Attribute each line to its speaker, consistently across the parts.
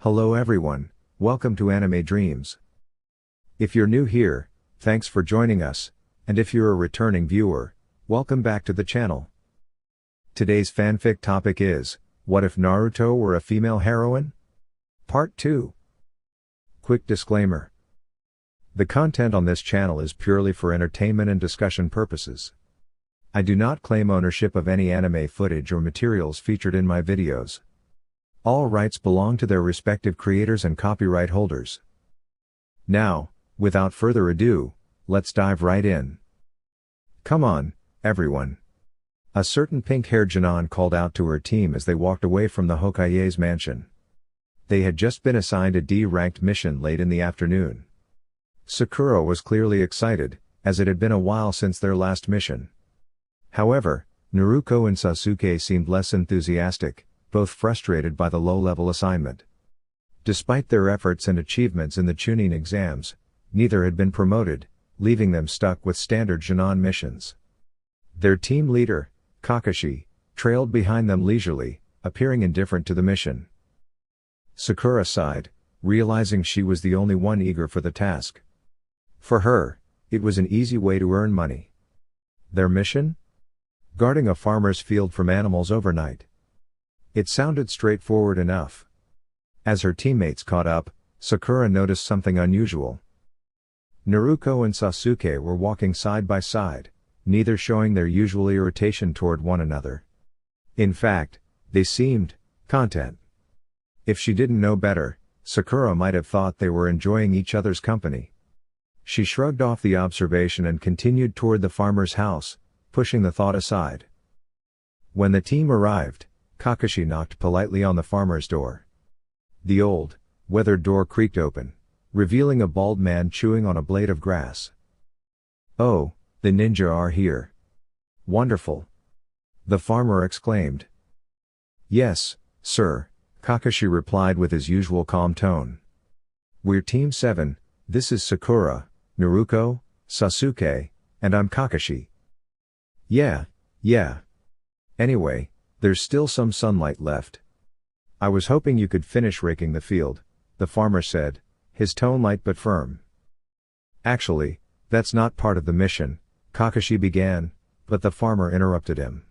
Speaker 1: Hello everyone, welcome to Anime Dreams. If you're new here, thanks for joining us, and if you're a returning viewer, welcome back to the channel. Today's fanfic topic is, what if Naruto were a female heroine? Part 2. Quick disclaimer. The content on this channel is purely for entertainment and discussion purposes. I do not claim ownership of any anime footage or materials featured in my videos. All rights belong to their respective creators and copyright holders. Now, without further ado, let's dive right in. Come on, everyone. A certain pink-haired Janon called out to her team as they walked away from the Hokage's mansion. They had just been assigned a D-ranked mission late in the afternoon. Sakura was clearly excited, as it had been a while since their last mission. However, Naruto and Sasuke seemed less enthusiastic, both frustrated by the low-level assignment. Despite their efforts and achievements in the Chunin exams, neither had been promoted, leaving them stuck with standard Janon missions. Their team leader, Kakashi, trailed behind them leisurely, appearing indifferent to the mission. Sakura sighed, realizing she was the only one eager for the task. For her, it was an easy way to earn money. Their mission? Guarding a farmer's field from animals overnight. It sounded straightforward enough. As her teammates caught up, Sakura noticed something unusual. Naruto and Sasuke were walking side by side, neither showing their usual irritation toward one another. In fact, they seemed content. If she didn't know better, Sakura might have thought they were enjoying each other's company. She shrugged off the observation and continued toward the farmer's house, pushing the thought aside. When the team arrived, Kakashi knocked politely on the farmer's door. The old, weathered door creaked open, revealing a bald man chewing on a blade of grass. "Oh, the ninja are here. Wonderful!" the farmer exclaimed. "Yes, sir," Kakashi replied with his usual calm tone. "We're Team 7, this is Sakura, Naruto, Sasuke, and I'm Kakashi." Yeah. Anyway, there's still some sunlight left. I was hoping you could finish raking the field, the farmer said, his tone light but firm. "Actually, that's not part of the mission," Kakashi began, but the farmer interrupted him.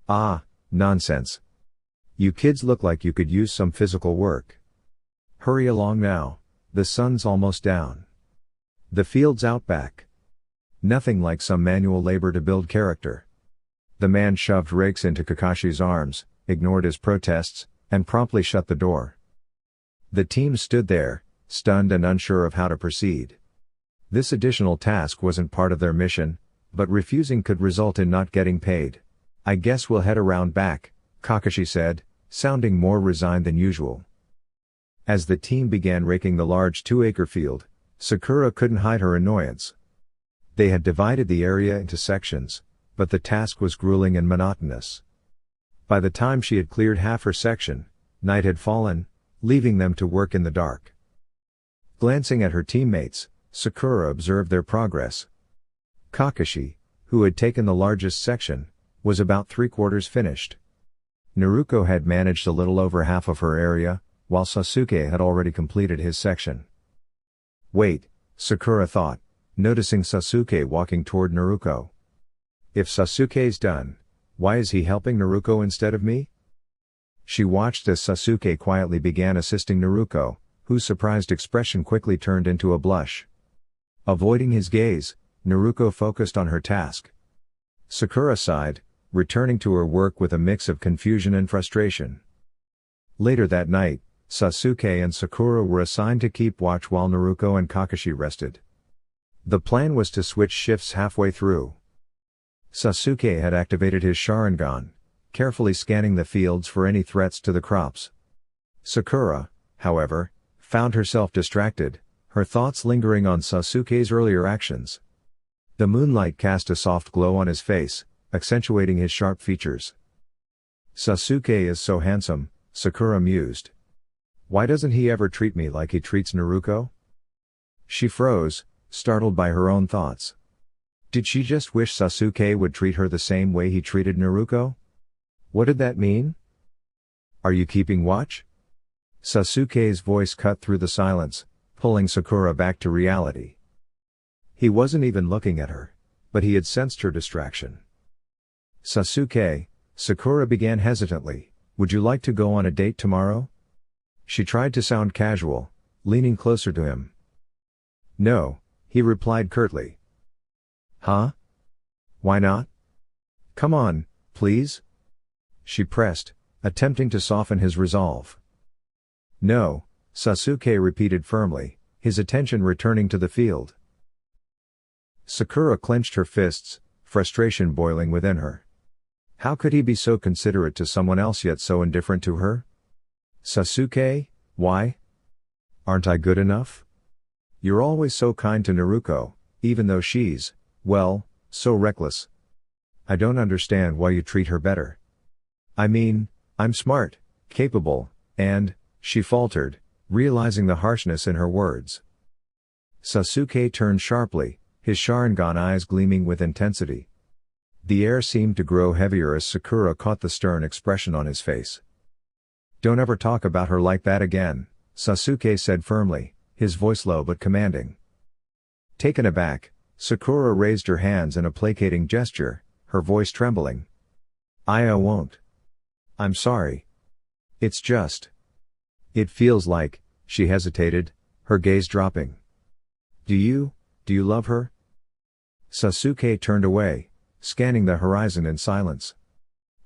Speaker 1: "Ah, nonsense. You kids look like you could use some physical work. Hurry along now, the sun's almost down. The field's out back. Nothing like some manual labor to build character." The man shoved rakes into Kakashi's arms, ignored his protests, and promptly shut the door. The team stood there, stunned and unsure of how to proceed. This additional task wasn't part of their mission, but refusing could result in not getting paid. "I guess we'll head around back," Kakashi said, sounding more resigned than usual. As the team began raking the large 2-acre field, Sakura couldn't hide her annoyance. They had divided the area into sections, but the task was grueling and monotonous. By the time she had cleared half her section, night had fallen, leaving them to work in the dark. Glancing at her teammates, Sakura observed their progress. Kakashi, who had taken the largest section, was about 3/4 finished. Naruto had managed a little over half of her area, while Sasuke had already completed his section. Wait, Sakura thought, noticing Sasuke walking toward Naruto. If Sasuke's done, why is he helping Naruto instead of me? She watched as Sasuke quietly began assisting Naruto, whose surprised expression quickly turned into a blush. Avoiding his gaze, Naruto focused on her task. Sakura sighed, returning to her work with a mix of confusion and frustration. Later that night, Sasuke and Sakura were assigned to keep watch while Naruto and Kakashi rested. The plan was to switch shifts halfway through. Sasuke had activated his Sharingan, carefully scanning the fields for any threats to the crops. Sakura, however, found herself distracted, her thoughts lingering on Sasuke's earlier actions. The moonlight cast a soft glow on his face, accentuating his sharp features. "Sasuke is so handsome," Sakura mused. "Why doesn't he ever treat me like he treats Naruto?" She froze, startled by her own thoughts. Did she just wish Sasuke would treat her the same way he treated Naruto? What did that mean? "Are you keeping watch?" Sasuke's voice cut through the silence, pulling Sakura back to reality. He wasn't even looking at her, but he had sensed her distraction. Sasuke, Sakura began hesitantly, would you like to go on a date tomorrow? She tried to sound casual, leaning closer to him. No, he replied curtly. Huh? Why not? Come on, please? She pressed, attempting to soften his resolve. No, Sasuke repeated firmly, his attention returning to the field. Sakura clenched her fists, frustration boiling within her. How could he be so considerate to someone else yet so indifferent to her? Sasuke, why? Aren't I good enough? You're always so kind to Naruto, even though she's, well, so reckless. I don't understand why you treat her better. I mean, I'm smart, capable, and, she faltered, realizing the harshness in her words. Sasuke turned sharply, his Sharingan eyes gleaming with intensity. The air seemed to grow heavier as Sakura caught the stern expression on his face. Don't ever talk about her like that again, Sasuke said firmly, his voice low but commanding. Taken aback, Sakura raised her hands in a placating gesture, her voice trembling. I won't. I'm sorry. It's just. It feels like, she hesitated, her gaze dropping. Do you love her? Sasuke turned away, scanning the horizon in silence.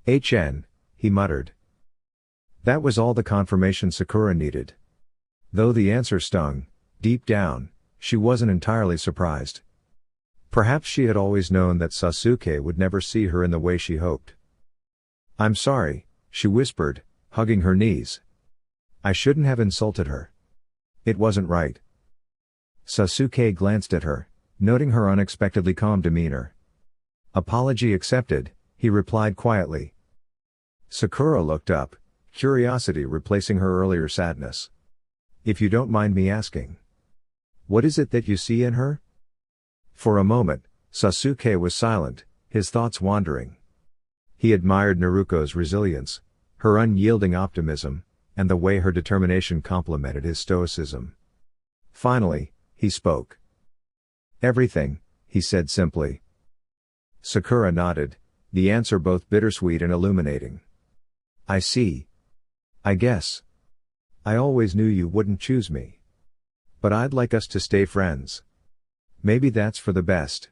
Speaker 1: He muttered. That was all the confirmation Sakura needed. Though the answer stung, deep down, she wasn't entirely surprised. Perhaps she had always known that Sasuke would never see her in the way she hoped. I'm sorry, she whispered, hugging her knees. I shouldn't have insulted her. It wasn't right. Sasuke glanced at her, noting her unexpectedly calm demeanor. Apology accepted, he replied quietly. Sakura looked up, curiosity replacing her earlier sadness. If you don't mind me asking. What is it that you see in her? For a moment, Sasuke was silent, his thoughts wandering. He admired Naruto's resilience, her unyielding optimism, and the way her determination complemented his stoicism. Finally, he spoke. Everything, he said simply. Sakura nodded, the answer both bittersweet and illuminating. I see. I guess. I always knew you wouldn't choose me. But I'd like us to stay friends. Maybe that's for the best.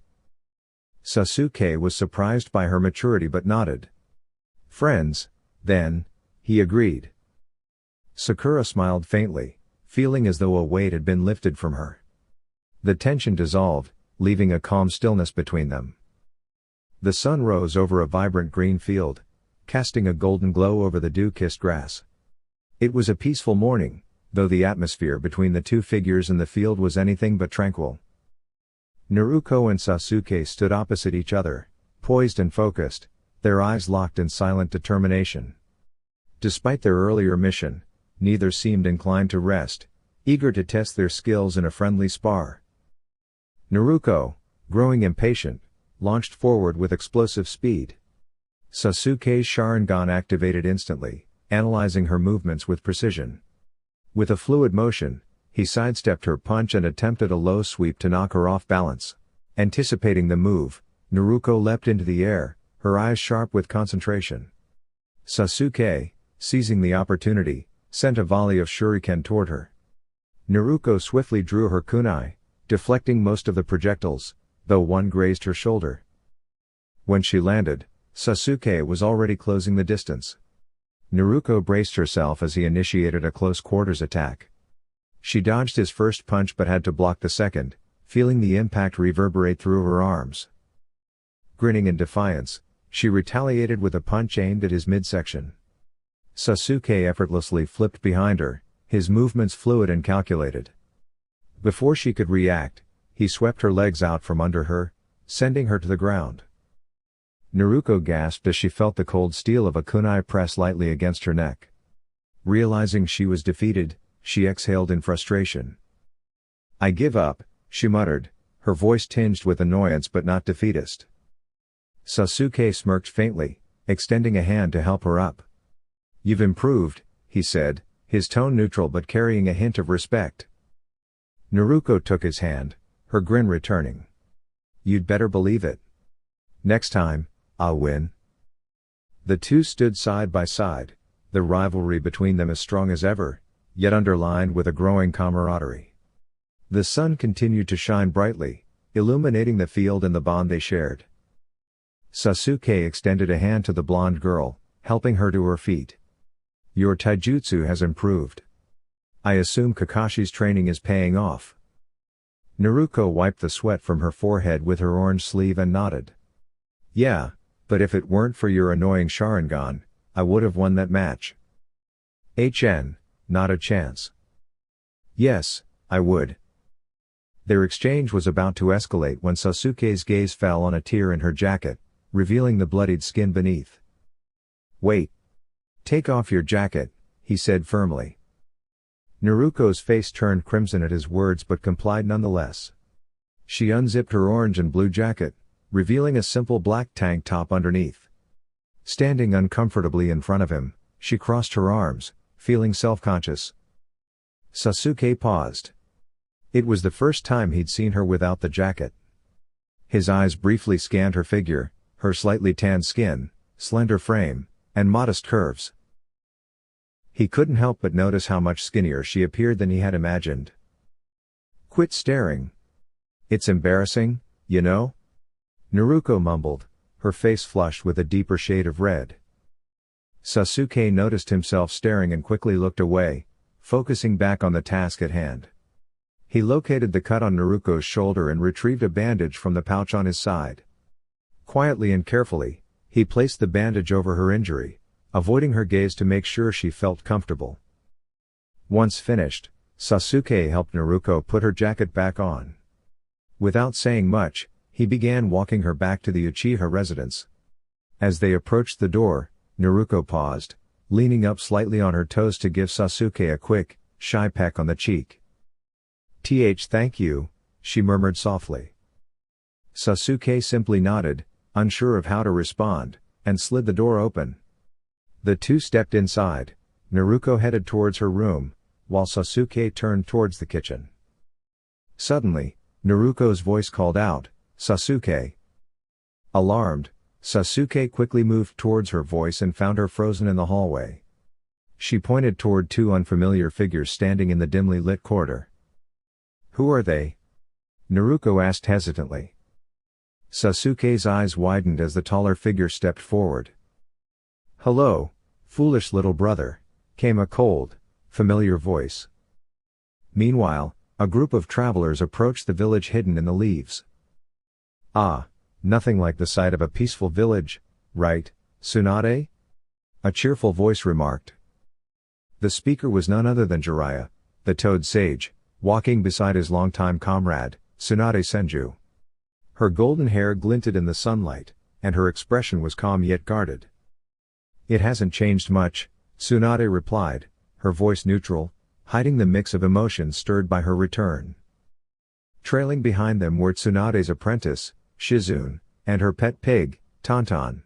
Speaker 1: Sasuke was surprised by her maturity but nodded. Friends, then, he agreed. Sakura smiled faintly, feeling as though a weight had been lifted from her. The tension dissolved, leaving a calm stillness between them. The sun rose over a vibrant green field, casting a golden glow over the dew-kissed grass. It was a peaceful morning, though the atmosphere between the two figures in the field was anything but tranquil. Naruto and Sasuke stood opposite each other, poised and focused, their eyes locked in silent determination. Despite their earlier mission, neither seemed inclined to rest, eager to test their skills in a friendly spar. Naruto, growing impatient, launched forward with explosive speed. Sasuke's Sharingan activated instantly, analyzing her movements with precision. With a fluid motion, he sidestepped her punch and attempted a low sweep to knock her off balance. Anticipating the move, Naruto leapt into the air, her eyes sharp with concentration. Sasuke, seizing the opportunity, sent a volley of shuriken toward her. Naruto swiftly drew her kunai, deflecting most of the projectiles, though one grazed her shoulder. When she landed, Sasuke was already closing the distance. Naruto braced herself as he initiated a close-quarters attack. She dodged his first punch but had to block the second, feeling the impact reverberate through her arms. Grinning in defiance, she retaliated with a punch aimed at his midsection. Sasuke effortlessly flipped behind her, his movements fluid and calculated. Before she could react, he swept her legs out from under her, sending her to the ground. Naruto gasped as she felt the cold steel of a kunai press lightly against her neck. Realizing she was defeated, she exhaled in frustration. I give up, she muttered, her voice tinged with annoyance but not defeatist. Sasuke smirked faintly, extending a hand to help her up. You've improved, he said, his tone neutral but carrying a hint of respect. Naruko took his hand, her grin returning. You'd better believe it. Next time, I'll win. The two stood side by side, the rivalry between them as strong as ever, yet underlined with a growing camaraderie. The sun continued to shine brightly, illuminating the field and the bond they shared. Sasuke extended a hand to the blonde girl, helping her to her feet. Your taijutsu has improved. I assume Kakashi's training is paying off. Naruko wiped the sweat from her forehead with her orange sleeve and nodded. Yeah, but if it weren't for your annoying Sharingan, I would have won that match. Not a chance. Yes, I would. Their exchange was about to escalate when Sasuke's gaze fell on a tear in her jacket, revealing the bloodied skin beneath. Wait. Take off your jacket, he said firmly. Naruko's face turned crimson at his words but complied nonetheless. She unzipped her orange and blue jacket, revealing a simple black tank top underneath. Standing uncomfortably in front of him, she crossed her arms, feeling self-conscious. Sasuke paused. It was the first time he'd seen her without the jacket. His eyes briefly scanned her figure, her slightly tanned skin, slender frame, and modest curves. He couldn't help but notice how much skinnier she appeared than he had imagined. Quit staring. It's embarrassing, you know? Naruko mumbled, her face flushed with a deeper shade of red. Sasuke noticed himself staring and quickly looked away, focusing back on the task at hand. He located the cut on Naruko's shoulder and retrieved a bandage from the pouch on his side. Quietly and carefully, he placed the bandage over her injury, avoiding her gaze to make sure she felt comfortable. Once finished, Sasuke helped Naruko put her jacket back on. Without saying much, he began walking her back to the Uchiha residence. As they approached the door, Naruko paused, leaning up slightly on her toes to give Sasuke a quick, shy peck on the cheek. Thank you, she murmured softly. Sasuke simply nodded, unsure of how to respond, and slid the door open. The two stepped inside. Naruko headed towards her room, while Sasuke turned towards the kitchen. Suddenly, Naruko's voice called out, Sasuke. Alarmed, Sasuke quickly moved towards her voice and found her frozen in the hallway. She pointed toward two unfamiliar figures standing in the dimly lit corridor. Who are they? Naruko asked hesitantly. Sasuke's eyes widened as the taller figure stepped forward. Hello, foolish little brother, came a cold, familiar voice. Meanwhile, a group of travelers approached the village hidden in the leaves. Ah, nothing like the sight of a peaceful village, right, Tsunade? A cheerful voice remarked. The speaker was none other than Jiraiya, the Toad Sage, walking beside his longtime comrade, Tsunade Senju. Her golden hair glinted in the sunlight, and her expression was calm yet guarded. It hasn't changed much, Tsunade replied, her voice neutral, hiding the mix of emotions stirred by her return. Trailing behind them were Tsunade's apprentice, Shizune, and her pet pig, Tauntaun.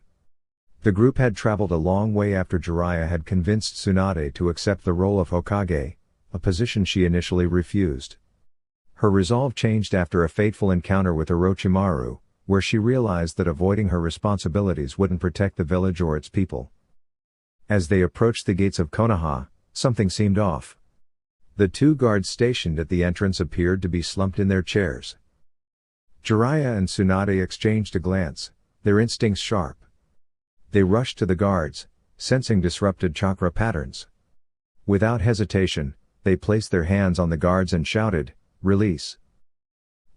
Speaker 1: The group had traveled a long way after Jiraiya had convinced Tsunade to accept the role of Hokage, a position she initially refused. Her resolve changed after a fateful encounter with Orochimaru, where she realized that avoiding her responsibilities wouldn't protect the village or its people. As they approached the gates of Konoha, something seemed off. The two guards stationed at the entrance appeared to be slumped in their chairs. Jiraiya and Tsunade exchanged a glance, their instincts sharp. They rushed to the guards, sensing disrupted chakra patterns. Without hesitation, they placed their hands on the guards and shouted, "Release!"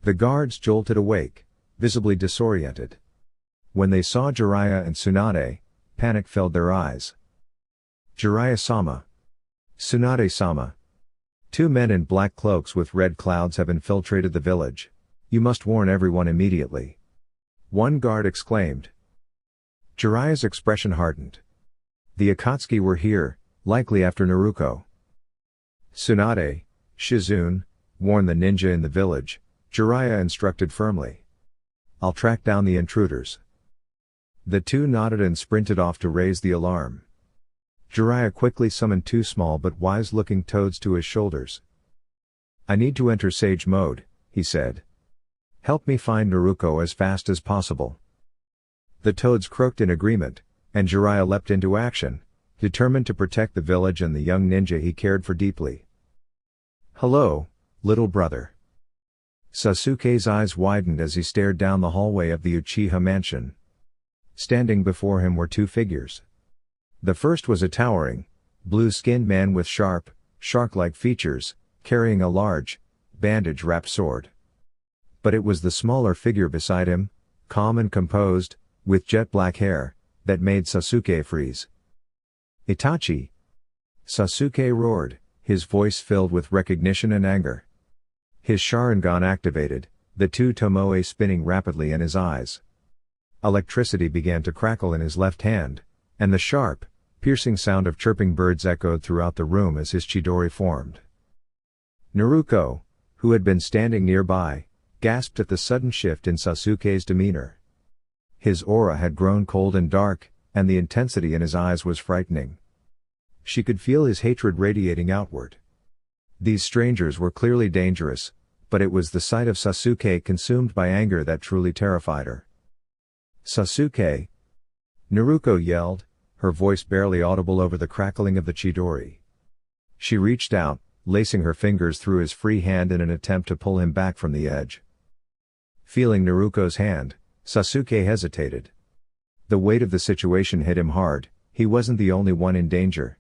Speaker 1: The guards jolted awake, visibly disoriented. When they saw Jiraiya and Tsunade, panic filled their eyes. Jiraiya-sama. Tsunade-sama. Two men in black cloaks with red clouds have infiltrated the village. You must warn everyone immediately. One guard exclaimed. Jiraiya's expression hardened. The Akatsuki were here, likely after Naruko. Tsunade, Shizune, warn the ninja in the village, Jiraiya instructed firmly. I'll track down the intruders. The two nodded and sprinted off to raise the alarm. Jiraiya quickly summoned two small but wise-looking toads to his shoulders. I need to enter Sage mode, he said. Help me find Naruto as fast as possible. The toads croaked in agreement, and Jiraiya leapt into action, determined to protect the village and the young ninja he cared for deeply. Hello, little brother. Sasuke's eyes widened as he stared down the hallway of the Uchiha mansion. Standing before him were two figures. The first was a towering, blue-skinned man with sharp, shark-like features, carrying a large, bandage-wrapped sword. But it was the smaller figure beside him, calm and composed, with jet-black hair, that made Sasuke freeze. Itachi! Sasuke roared, his voice filled with recognition and anger. His Sharingan activated, the two tomoe spinning rapidly in his eyes. Electricity began to crackle in his left hand, and the sharp, piercing sound of chirping birds echoed throughout the room as his Chidori formed. Naruto, who had been standing nearby, gasped at the sudden shift in Sasuke's demeanor. His aura had grown cold and dark, and the intensity in his eyes was frightening. She could feel his hatred radiating outward. These strangers were clearly dangerous, but it was the sight of Sasuke consumed by anger that truly terrified her. Sasuke! Naruto yelled, her voice barely audible over the crackling of the Chidori. She reached out, lacing her fingers through his free hand in an attempt to pull him back from the edge. Feeling Naruto's hand, Sasuke hesitated. The weight of the situation hit him hard, he wasn't the only one in danger.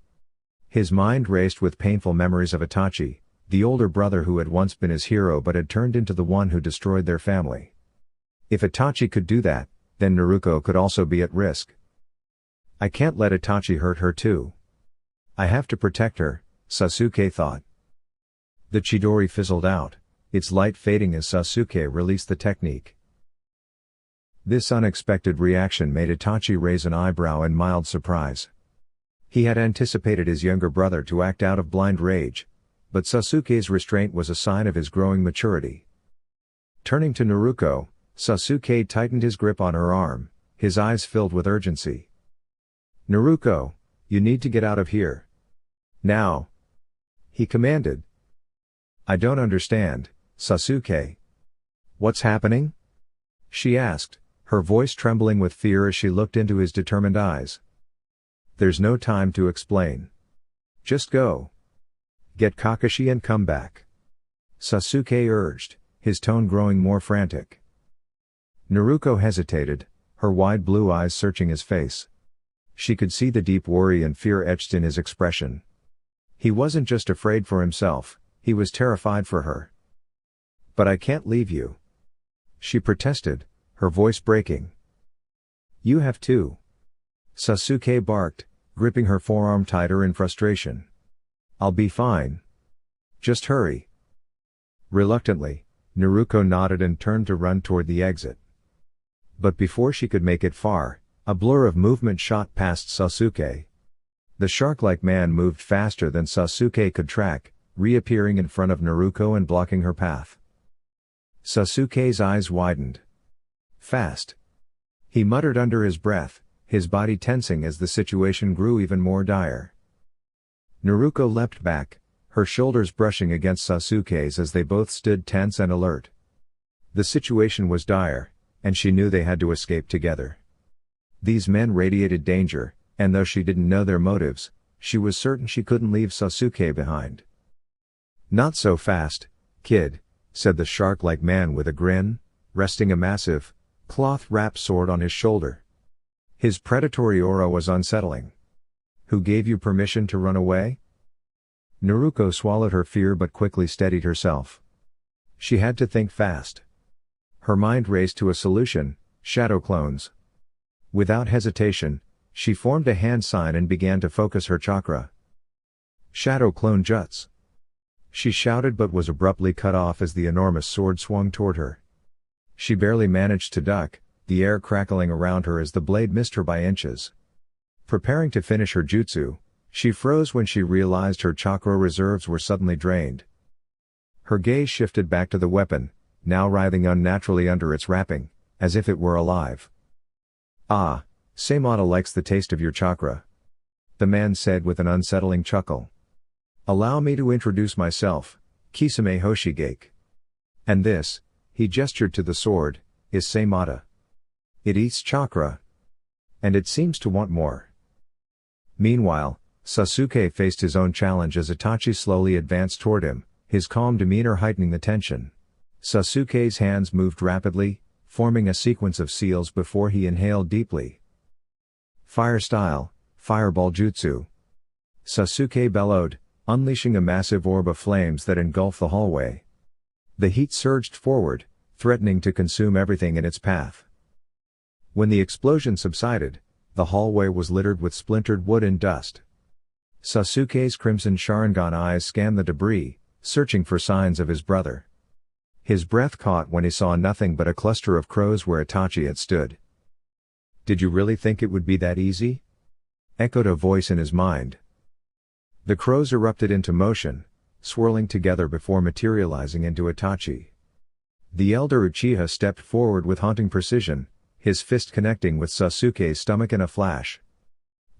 Speaker 1: His mind raced with painful memories of Itachi, the older brother who had once been his hero but had turned into the one who destroyed their family. If Itachi could do that, then Naruto could also be at risk. I can't let Itachi hurt her too. I have to protect her, Sasuke thought. The Chidori fizzled out, its light fading as Sasuke released the technique. This unexpected reaction made Itachi raise an eyebrow in mild surprise. He had anticipated his younger brother to act out of blind rage, but Sasuke's restraint was a sign of his growing maturity. Turning to Naruto, Sasuke tightened his grip on her arm, his eyes filled with urgency. Naruto, you need to get out of here. Now! He commanded. I don't understand, Sasuke. What's happening? She asked, her voice trembling with fear as she looked into his determined eyes. There's no time to explain. Just go. Get Kakashi and come back. Sasuke urged, his tone growing more frantic. Naruto hesitated, her wide blue eyes searching his face. She could see the deep worry and fear etched in his expression. He wasn't just afraid for himself, he was terrified for her. But I can't leave you. She protested, her voice breaking. You have to. Sasuke barked, gripping her forearm tighter in frustration. I'll be fine. Just hurry. Reluctantly, Naruto nodded and turned to run toward the exit. But before she could make it far, a blur of movement shot past Sasuke. The shark-like man moved faster than Sasuke could track, reappearing in front of Naruto and blocking her path. Sasuke's eyes widened. Fast. He muttered under his breath, his body tensing as the situation grew even more dire. Naruto leapt back, her shoulders brushing against Sasuke's as they both stood tense and alert. The situation was dire, and she knew they had to escape together. These men radiated danger, and though she didn't know their motives, she was certain she couldn't leave Sasuke behind. Not so fast, kid, said the shark-like man with a grin, resting a massive, cloth-wrapped sword on his shoulder. His predatory aura was unsettling. Who gave you permission to run away? Naruto swallowed her fear but quickly steadied herself. She had to think fast. Her mind raced to a solution, shadow clones. Without hesitation, she formed a hand sign and began to focus her chakra. Shadow clone juts. She shouted but was abruptly cut off as the enormous sword swung toward her. She barely managed to duck, the air crackling around her as the blade missed her by inches. Preparing to finish her jutsu, she froze when she realized her chakra reserves were suddenly drained. Her gaze shifted back to the weapon, now writhing unnaturally under its wrapping, as if it were alive. Ah, Seimata likes the taste of your chakra. the man said with an unsettling chuckle. Allow me to introduce myself, Kisame Hoshigake. And this, he gestured to the sword, is Seimata. It eats chakra. And it seems to want more. Meanwhile, Sasuke faced his own challenge as Itachi slowly advanced toward him, his calm demeanor heightening the tension. Sasuke's hands moved rapidly, forming a sequence of seals before he inhaled deeply. Fire style, fireball jutsu. Sasuke bellowed, unleashing a massive orb of flames that engulfed the hallway. The heat surged forward, threatening to consume everything in its path. When the explosion subsided, the hallway was littered with splintered wood and dust. Sasuke's crimson Sharingan eyes scanned the debris, searching for signs of his brother. His breath caught when he saw nothing but a cluster of crows where Itachi had stood. Did you really think it would be that easy? Echoed a voice in his mind. The crows erupted into motion, swirling together before materializing into Itachi. The elder Uchiha stepped forward with haunting precision, his fist connecting with Sasuke's stomach in a flash.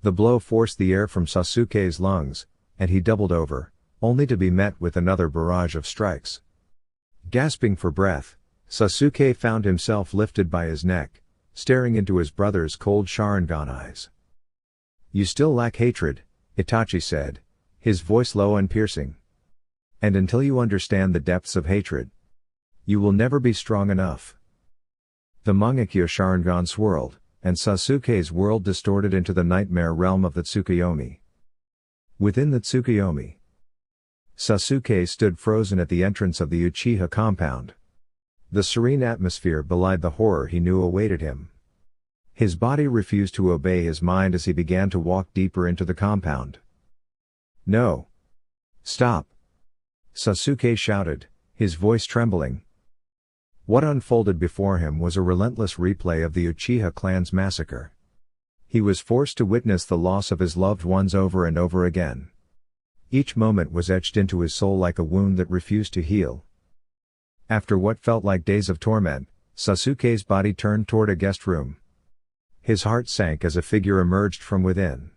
Speaker 1: The blow forced the air from Sasuke's lungs, and he doubled over, only to be met with another barrage of strikes. Gasping for breath, Sasuke found himself lifted by his neck, staring into his brother's cold Sharingan eyes. You still lack hatred, Itachi said, his voice low and piercing. And until you understand the depths of hatred, you will never be strong enough. The Mangekyo Sharingan swirled, and Sasuke's world distorted into the nightmare realm of the Tsukuyomi. Within the Tsukuyomi, Sasuke stood frozen at the entrance of the Uchiha compound. The serene atmosphere belied the horror he knew awaited him. His body refused to obey his mind as he began to walk deeper into the compound. No! Stop! Sasuke shouted, his voice trembling. What unfolded before him was a relentless replay of the Uchiha clan's massacre. He was forced to witness the loss of his loved ones over and over again. Each moment was etched into his soul like a wound that refused to heal. After what felt like days of torment, Sasuke's body turned toward a guest room. His heart sank as a figure emerged from within.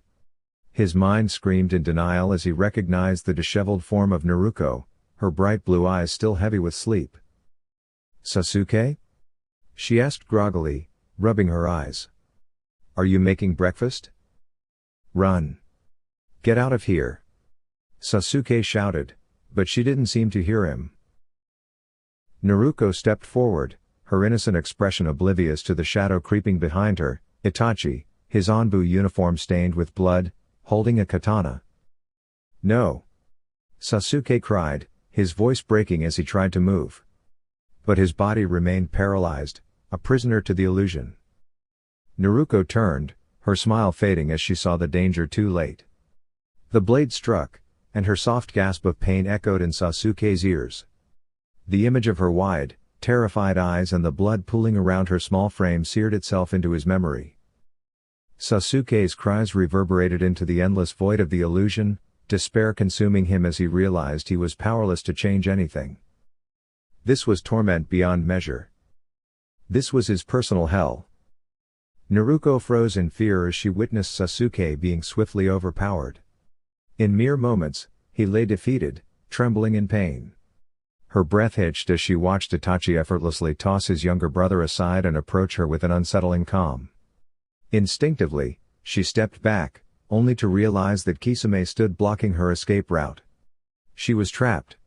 Speaker 1: His mind screamed in denial as he recognized the disheveled form of Naruto, her bright blue eyes still heavy with sleep. Sasuke? She asked groggily, rubbing her eyes. Are you making breakfast? Run. Get out of here. Sasuke shouted, but she didn't seem to hear him. Naruto stepped forward, her innocent expression oblivious to the shadow creeping behind her. Itachi, his Anbu uniform stained with blood, holding a katana. No! Sasuke cried, his voice breaking as he tried to move. But his body remained paralyzed, a prisoner to the illusion. Naruto turned, her smile fading as she saw the danger too late. The blade struck, and her soft gasp of pain echoed in Sasuke's ears. The image of her wide, terrified eyes and the blood pooling around her small frame seared itself into his memory. Sasuke's cries reverberated into the endless void of the illusion, despair consuming him as he realized he was powerless to change anything. This was torment beyond measure. This was his personal hell. Naruto froze in fear as she witnessed Sasuke being swiftly overpowered. In mere moments, he lay defeated, trembling in pain. Her breath hitched as she watched Itachi effortlessly toss his younger brother aside and approach her with an unsettling calm. Instinctively, she stepped back, only to realize that Kisame stood blocking her escape route. She was trapped.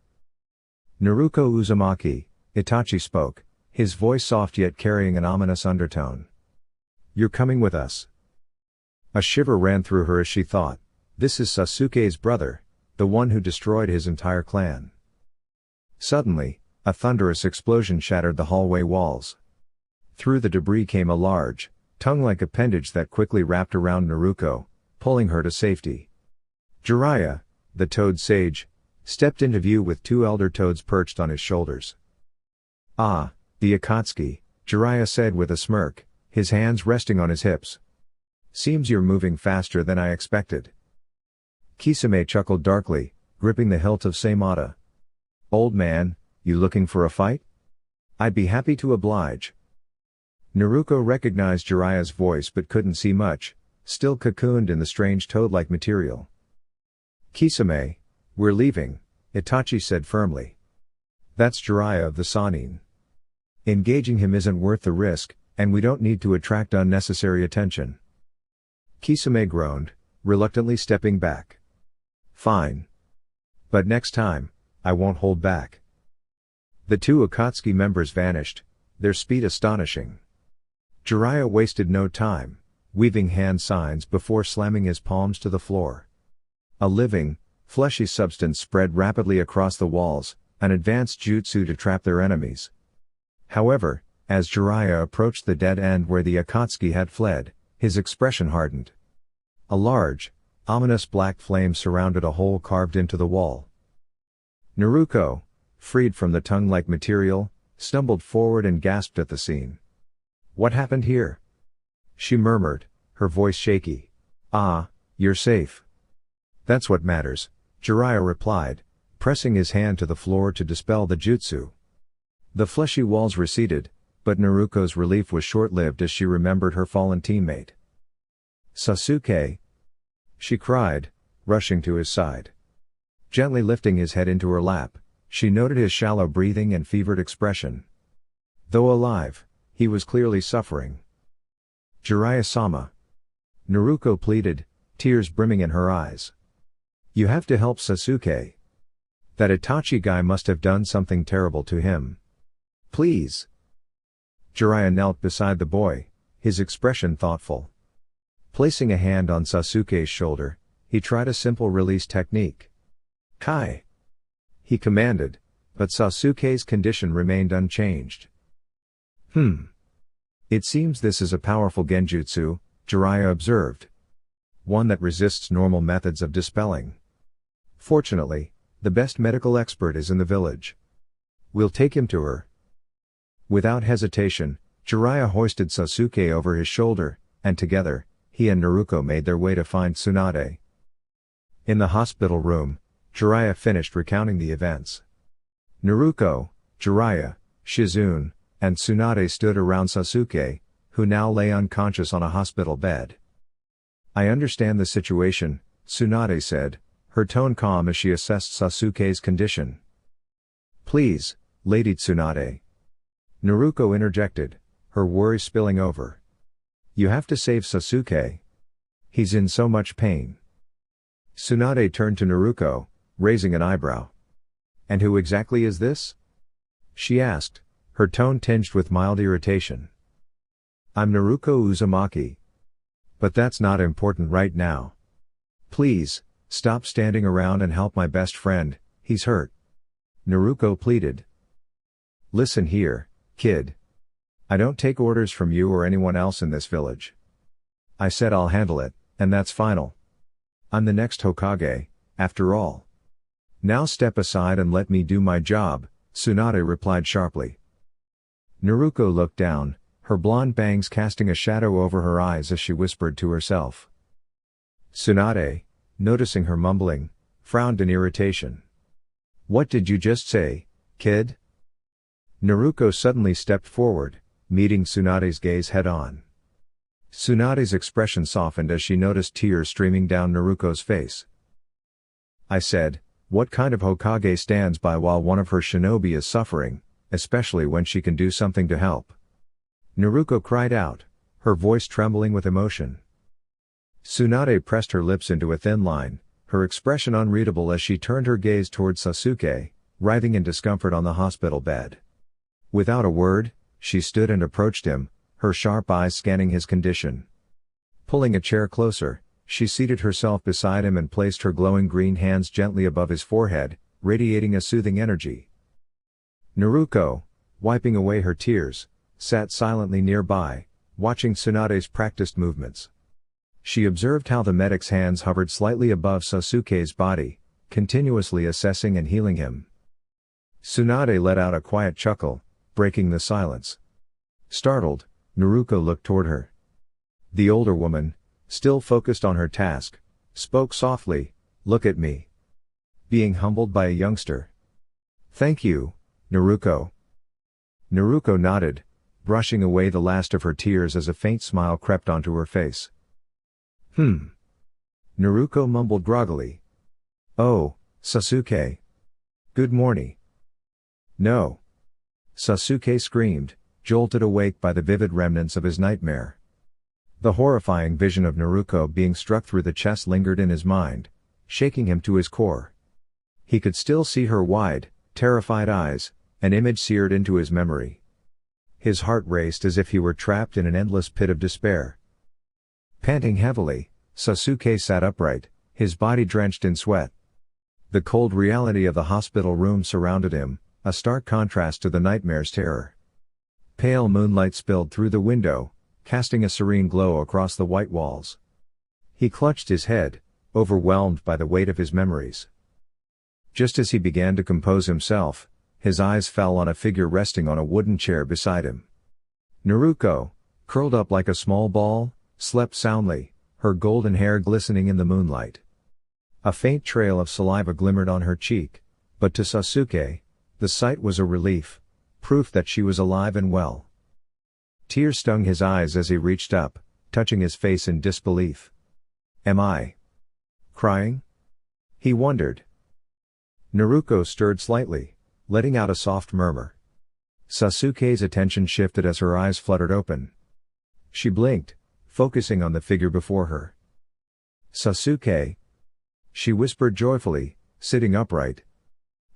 Speaker 1: Naruto Uzumaki, Itachi spoke, his voice soft yet carrying an ominous undertone. You're coming with us. A shiver ran through her as she thought, this is Sasuke's brother, the one who destroyed his entire clan. Suddenly, a thunderous explosion shattered the hallway walls. Through the debris came a large, tongue-like appendage that quickly wrapped around Naruto, pulling her to safety. Jiraiya, the toad sage, stepped into view with two elder toads perched on his shoulders. Ah, the Akatsuki, Jiraiya said with a smirk, his hands resting on his hips. Seems you're moving faster than I expected. Kisame chuckled darkly, gripping the hilt of Seimata. Old man, you looking for a fight? I'd be happy to oblige. Naruto recognized Jiraiya's voice but couldn't see much, still cocooned in the strange toad-like material. "Kisame, we're leaving," Itachi said firmly. "That's Jiraiya of the Sannin. Engaging him isn't worth the risk, and we don't need to attract unnecessary attention." Kisame groaned, reluctantly stepping back. "Fine. But next time, I won't hold back." The two Akatsuki members vanished, their speed astonishing. Jiraiya wasted no time, weaving hand signs before slamming his palms to the floor. A living, fleshy substance spread rapidly across the walls, an advanced jutsu to trap their enemies. However, as Jiraiya approached the dead end where the Akatsuki had fled, his expression hardened. A large, ominous black flame surrounded a hole carved into the wall. Naruto, freed from the tongue-like material, stumbled forward and gasped at the scene. "What happened here?" she murmured, her voice shaky. "Ah, you're safe. That's what matters," Jiraiya replied, pressing his hand to the floor to dispel the jutsu. The fleshy walls receded, but Naruko's relief was short-lived as she remembered her fallen teammate. "Sasuke!" she cried, rushing to his side. Gently lifting his head into her lap, she noted his shallow breathing and fevered expression. Though alive, he was clearly suffering. "Jiraiya-sama," Naruko pleaded, tears brimming in her eyes. "You have to help Sasuke. That Itachi guy must have done something terrible to him. Please." Jiraiya knelt beside the boy, his expression thoughtful. Placing a hand on Sasuke's shoulder, he tried a simple release technique. "Kai!" he commanded, but Sasuke's condition remained unchanged. It seems this is a powerful genjutsu," Jiraiya observed. "One that resists normal methods of dispelling. Fortunately, the best medical expert is in the village. We'll take him to her." Without hesitation, Jiraiya hoisted Sasuke over his shoulder, and together, he and Naruko made their way to find Tsunade. In the hospital room, Jiraiya finished recounting the events. Naruko, Jiraiya, Shizune, and Tsunade stood around Sasuke, who now lay unconscious on a hospital bed. "I understand the situation," Tsunade said, her tone calm as she assessed Sasuke's condition. "Please, Lady Tsunade," Naruko interjected, her worry spilling over. "You have to save Sasuke. He's in so much pain." Tsunade turned to Naruko, raising an eyebrow. "And who exactly is this?" she asked, her tone tinged with mild irritation. "I'm Naruko Uzumaki. But that's not important right now. Please, stop standing around and help my best friend, he's hurt," Naruko pleaded. "Listen here, kid. I don't take orders from you or anyone else in this village. I said I'll handle it, and that's final. I'm the next Hokage, after all. Now step aside and let me do my job," Tsunade replied sharply. Naruko looked down, her blonde bangs casting a shadow over her eyes as she whispered to herself. Tsunade, noticing her mumbling, frowned in irritation. "What did you just say, kid?" Naruko suddenly stepped forward, meeting Tsunade's gaze head-on. Tsunade's expression softened as she noticed tears streaming down Naruko's face. "I said, what kind of Hokage stands by while one of her shinobi is suffering, especially when she can do something to help?" Naruko cried out, her voice trembling with emotion. Tsunade pressed her lips into a thin line, her expression unreadable as she turned her gaze towards Sasuke, writhing in discomfort on the hospital bed. Without a word, she stood and approached him, her sharp eyes scanning his condition. Pulling a chair closer, she seated herself beside him and placed her glowing green hands gently above his forehead, radiating a soothing energy. Naruko, wiping away her tears, sat silently nearby, watching Tsunade's practiced movements. She observed how the medic's hands hovered slightly above Sasuke's body, continuously assessing and healing him. Tsunade let out a quiet chuckle, breaking the silence. Startled, Naruko looked toward her. The older woman, still focused on her task, spoke softly, "Look at me. Being humbled by a youngster." "Thank you, Naruko." Naruko nodded, brushing away the last of her tears as a faint smile crept onto her face. Hmm. Naruto mumbled groggily. Oh, Sasuke. Good morning. No. Sasuke screamed, jolted awake by the vivid remnants of his nightmare. The horrifying vision of Naruto being struck through the chest lingered in his mind, shaking him to his core. He could still see her wide, terrified eyes, an image seared into his memory. His heart raced as if he were trapped in an endless pit of despair. Panting heavily, Sasuke sat upright, his body drenched in sweat. The cold reality of the hospital room surrounded him, a stark contrast to the nightmare's terror. Pale moonlight spilled through the window, casting a serene glow across the white walls. He clutched his head, overwhelmed by the weight of his memories. Just as he began to compose himself, his eyes fell on a figure resting on a wooden chair beside him. Naruto, curled up like a small ball, slept soundly, her golden hair glistening in the moonlight. A faint trail of saliva glimmered on her cheek, but to Sasuke, the sight was a relief, proof that she was alive and well. Tears stung his eyes as he reached up, touching his face in disbelief. Am I crying? He wondered. Naruto stirred slightly, letting out a soft murmur. Sasuke's attention shifted as her eyes fluttered open. She blinked, focusing on the figure before her. Sasuke, she whispered joyfully, sitting upright.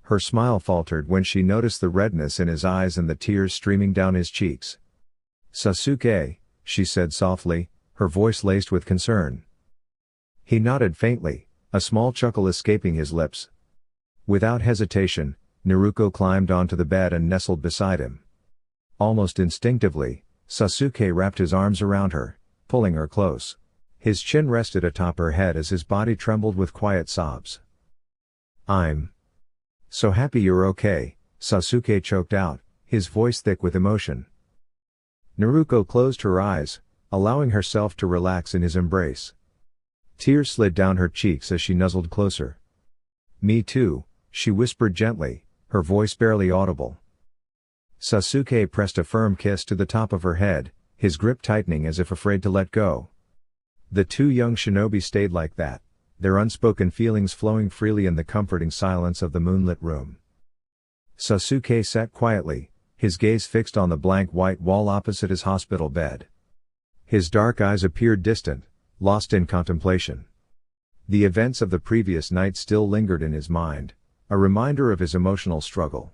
Speaker 1: Her smile faltered when she noticed the redness in his eyes and the tears streaming down his cheeks. Sasuke, she said softly, her voice laced with concern. He nodded faintly, a small chuckle escaping his lips. Without hesitation, Naruto climbed onto the bed and nestled beside him. Almost instinctively, Sasuke wrapped his arms around her, pulling her close. His chin rested atop her head as his body trembled with quiet sobs. I'm so happy you're okay, Sasuke choked out, his voice thick with emotion. Naruto closed her eyes, allowing herself to relax in his embrace. Tears slid down her cheeks as she nuzzled closer. Me too, she whispered gently, her voice barely audible. Sasuke pressed a firm kiss to the top of her head, his grip tightening as if afraid to let go. The two young shinobi stayed like that, their unspoken feelings flowing freely in the comforting silence of the moonlit room. Sasuke sat quietly, his gaze fixed on the blank white wall opposite his hospital bed. His dark eyes appeared distant, lost in contemplation. The events of the previous night still lingered in his mind, a reminder of his emotional struggle.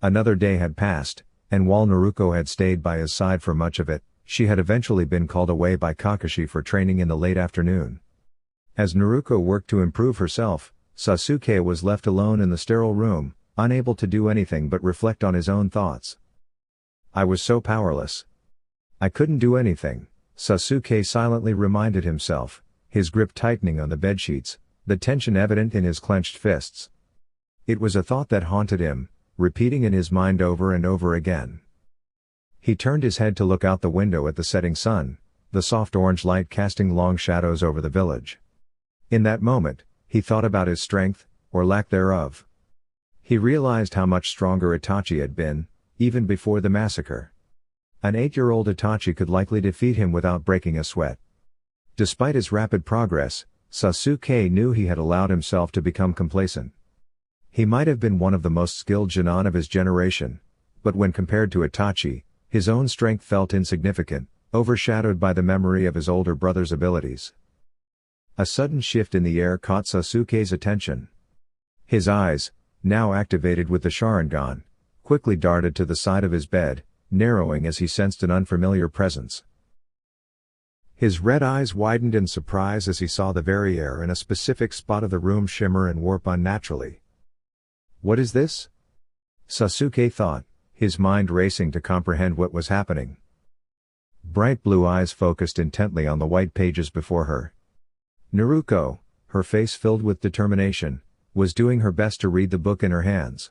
Speaker 1: Another day had passed, and while Naruto had stayed by his side for much of it, she had eventually been called away by Kakashi for training in the late afternoon. As Naruto worked to improve herself, Sasuke was left alone in the sterile room, unable to do anything but reflect on his own thoughts. I was so powerless. I couldn't do anything, Sasuke silently reminded himself, his grip tightening on the bedsheets, the tension evident in his clenched fists. It was a thought that haunted him, repeating in his mind over and over again. He turned his head to look out the window at the setting sun, the soft orange light casting long shadows over the village. In that moment, he thought about his strength, or lack thereof. He realized how much stronger Itachi had been, even before the massacre. An 8-year-old Itachi could likely defeat him without breaking a sweat. Despite his rapid progress, Sasuke knew he had allowed himself to become complacent. He might have been one of the most skilled Genin of his generation, but when compared to Itachi, his own strength felt insignificant, overshadowed by the memory of his older brother's abilities. A sudden shift in the air caught Sasuke's attention. His eyes, now activated with the Sharingan, quickly darted to the side of his bed, narrowing as he sensed an unfamiliar presence. His red eyes widened in surprise as he saw the very air in a specific spot of the room shimmer and warp unnaturally. What is this? Sasuke thought, his mind racing to comprehend what was happening. Bright blue eyes focused intently on the white pages before her. Naruto, her face filled with determination, was doing her best to read the book in her hands.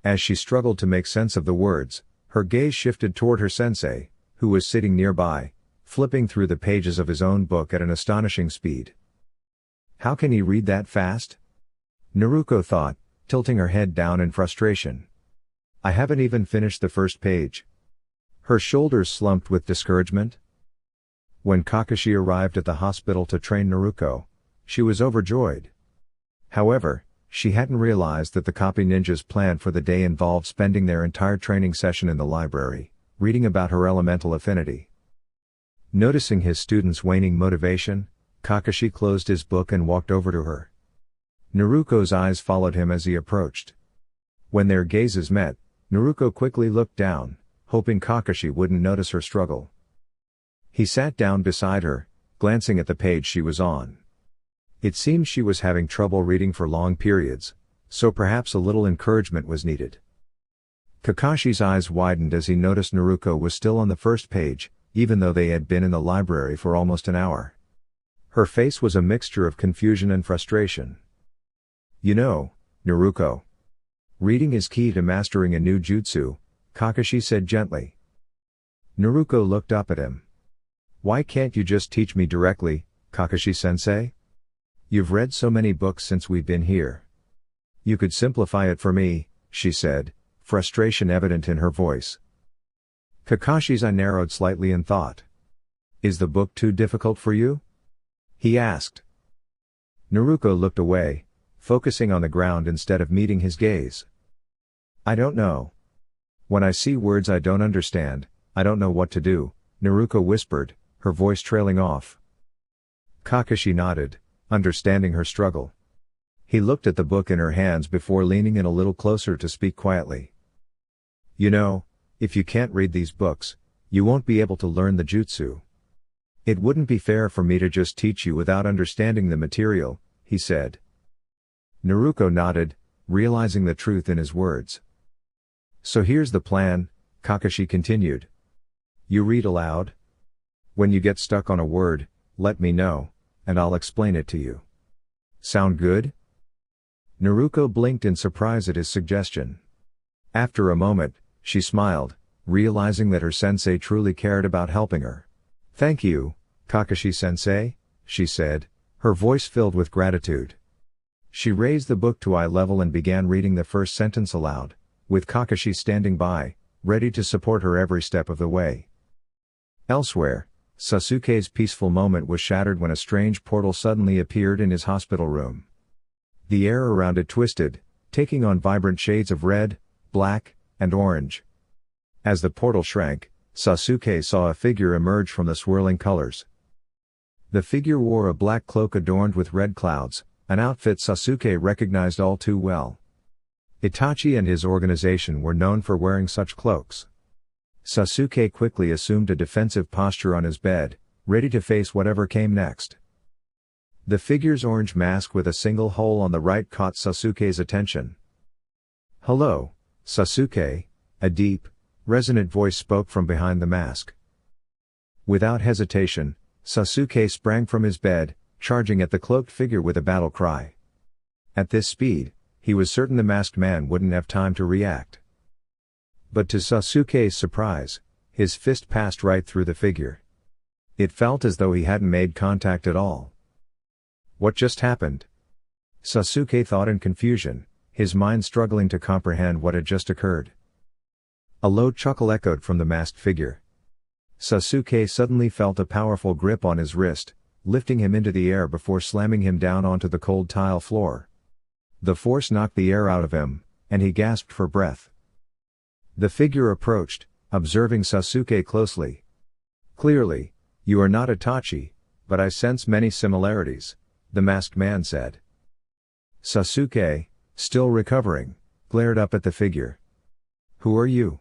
Speaker 1: As she struggled to make sense of the words, her gaze shifted toward her sensei, who was sitting nearby, flipping through the pages of his own book at an astonishing speed. How can he read that fast? Naruto thought, tilting her head down in frustration. I haven't even finished the first page. Her shoulders slumped with discouragement. When Kakashi arrived at the hospital to train Naruto, she was overjoyed. However, she hadn't realized that the copy ninja's plan for the day involved spending their entire training session in the library, reading about her elemental affinity. Noticing his students' waning motivation, Kakashi closed his book and walked over to her. Naruto's eyes followed him as he approached. When their gazes met, Naruto quickly looked down, hoping Kakashi wouldn't notice her struggle. He sat down beside her, glancing at the page she was on. It seemed she was having trouble reading for long periods, so perhaps a little encouragement was needed. Kakashi's eyes widened as he noticed Naruto was still on the first page, even though they had been in the library for almost an hour. Her face was a mixture of confusion and frustration. "You know, Naruto, reading is key to mastering a new jutsu," Kakashi said gently. Naruto looked up at him. "Why can't you just teach me directly, Kakashi-sensei? You've read so many books since we've been here. You could simplify it for me," she said, frustration evident in her voice. Kakashi's eye narrowed slightly in thought. "Is the book too difficult for you?" he asked. Naruto looked away, focusing on the ground instead of meeting his gaze. "I don't know. When I see words I don't understand, I don't know what to do," Naruto whispered, her voice trailing off. Kakashi nodded, understanding her struggle. He looked at the book in her hands before leaning in a little closer to speak quietly. "You know, if you can't read these books, you won't be able to learn the jutsu. It wouldn't be fair for me to just teach you without understanding the material," he said. Naruto nodded, realizing the truth in his words. "So here's the plan," Kakashi continued. "You read aloud. When you get stuck on a word, let me know, and I'll explain it to you. Sound good?" Naruto blinked in surprise at his suggestion. After a moment, she smiled, realizing that her sensei truly cared about helping her. "Thank you, Kakashi-sensei," she said, her voice filled with gratitude. She raised the book to eye level and began reading the first sentence aloud, with Kakashi standing by, ready to support her every step of the way. Elsewhere, Sasuke's peaceful moment was shattered when a strange portal suddenly appeared in his hospital room. The air around it twisted, taking on vibrant shades of red, black, and orange. As the portal shrank, Sasuke saw a figure emerge from the swirling colors. The figure wore a black cloak adorned with red clouds, an outfit Sasuke recognized all too well. Itachi and his organization were known for wearing such cloaks. Sasuke quickly assumed a defensive posture on his bed, ready to face whatever came next. The figure's orange mask with a single hole on the right caught Sasuke's attention. "Hello, Sasuke," a deep, resonant voice spoke from behind the mask. Without hesitation, Sasuke sprang from his bed, charging at the cloaked figure with a battle cry. At this speed, he was certain the masked man wouldn't have time to react. But to Sasuke's surprise, his fist passed right through the figure. It felt as though he hadn't made contact at all. What just happened? Sasuke thought in confusion, his mind struggling to comprehend what had just occurred. A low chuckle echoed from the masked figure. Sasuke suddenly felt a powerful grip on his wrist, lifting him into the air before slamming him down onto the cold tile floor. The force knocked the air out of him, and he gasped for breath. The figure approached, observing Sasuke closely. "Clearly, you are not Itachi, but I sense many similarities," the masked man said. Sasuke, still recovering, glared up at the figure. "Who are you?"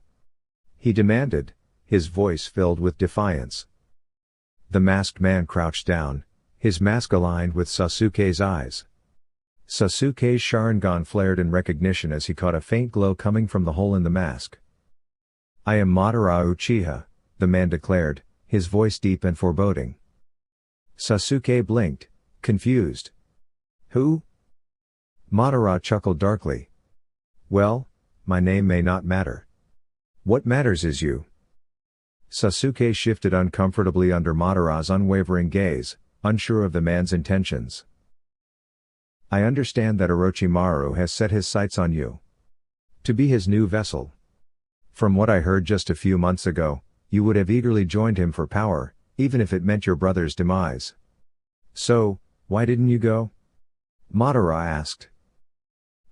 Speaker 1: he demanded, his voice filled with defiance. The masked man crouched down, his mask aligned with Sasuke's eyes. Sasuke's Sharingan flared in recognition as he caught a faint glow coming from the hole in the mask. "I am Madara Uchiha," the man declared, his voice deep and foreboding. Sasuke blinked, confused. "Who?" Madara chuckled darkly. "Well, my name may not matter. What matters is you." Sasuke shifted uncomfortably under Madara's unwavering gaze, unsure of the man's intentions. "I understand that Orochimaru has set his sights on you. To be his new vessel. From what I heard just a few months ago, you would have eagerly joined him for power," even if it meant your brother's demise. So, why didn't you go? Madara asked.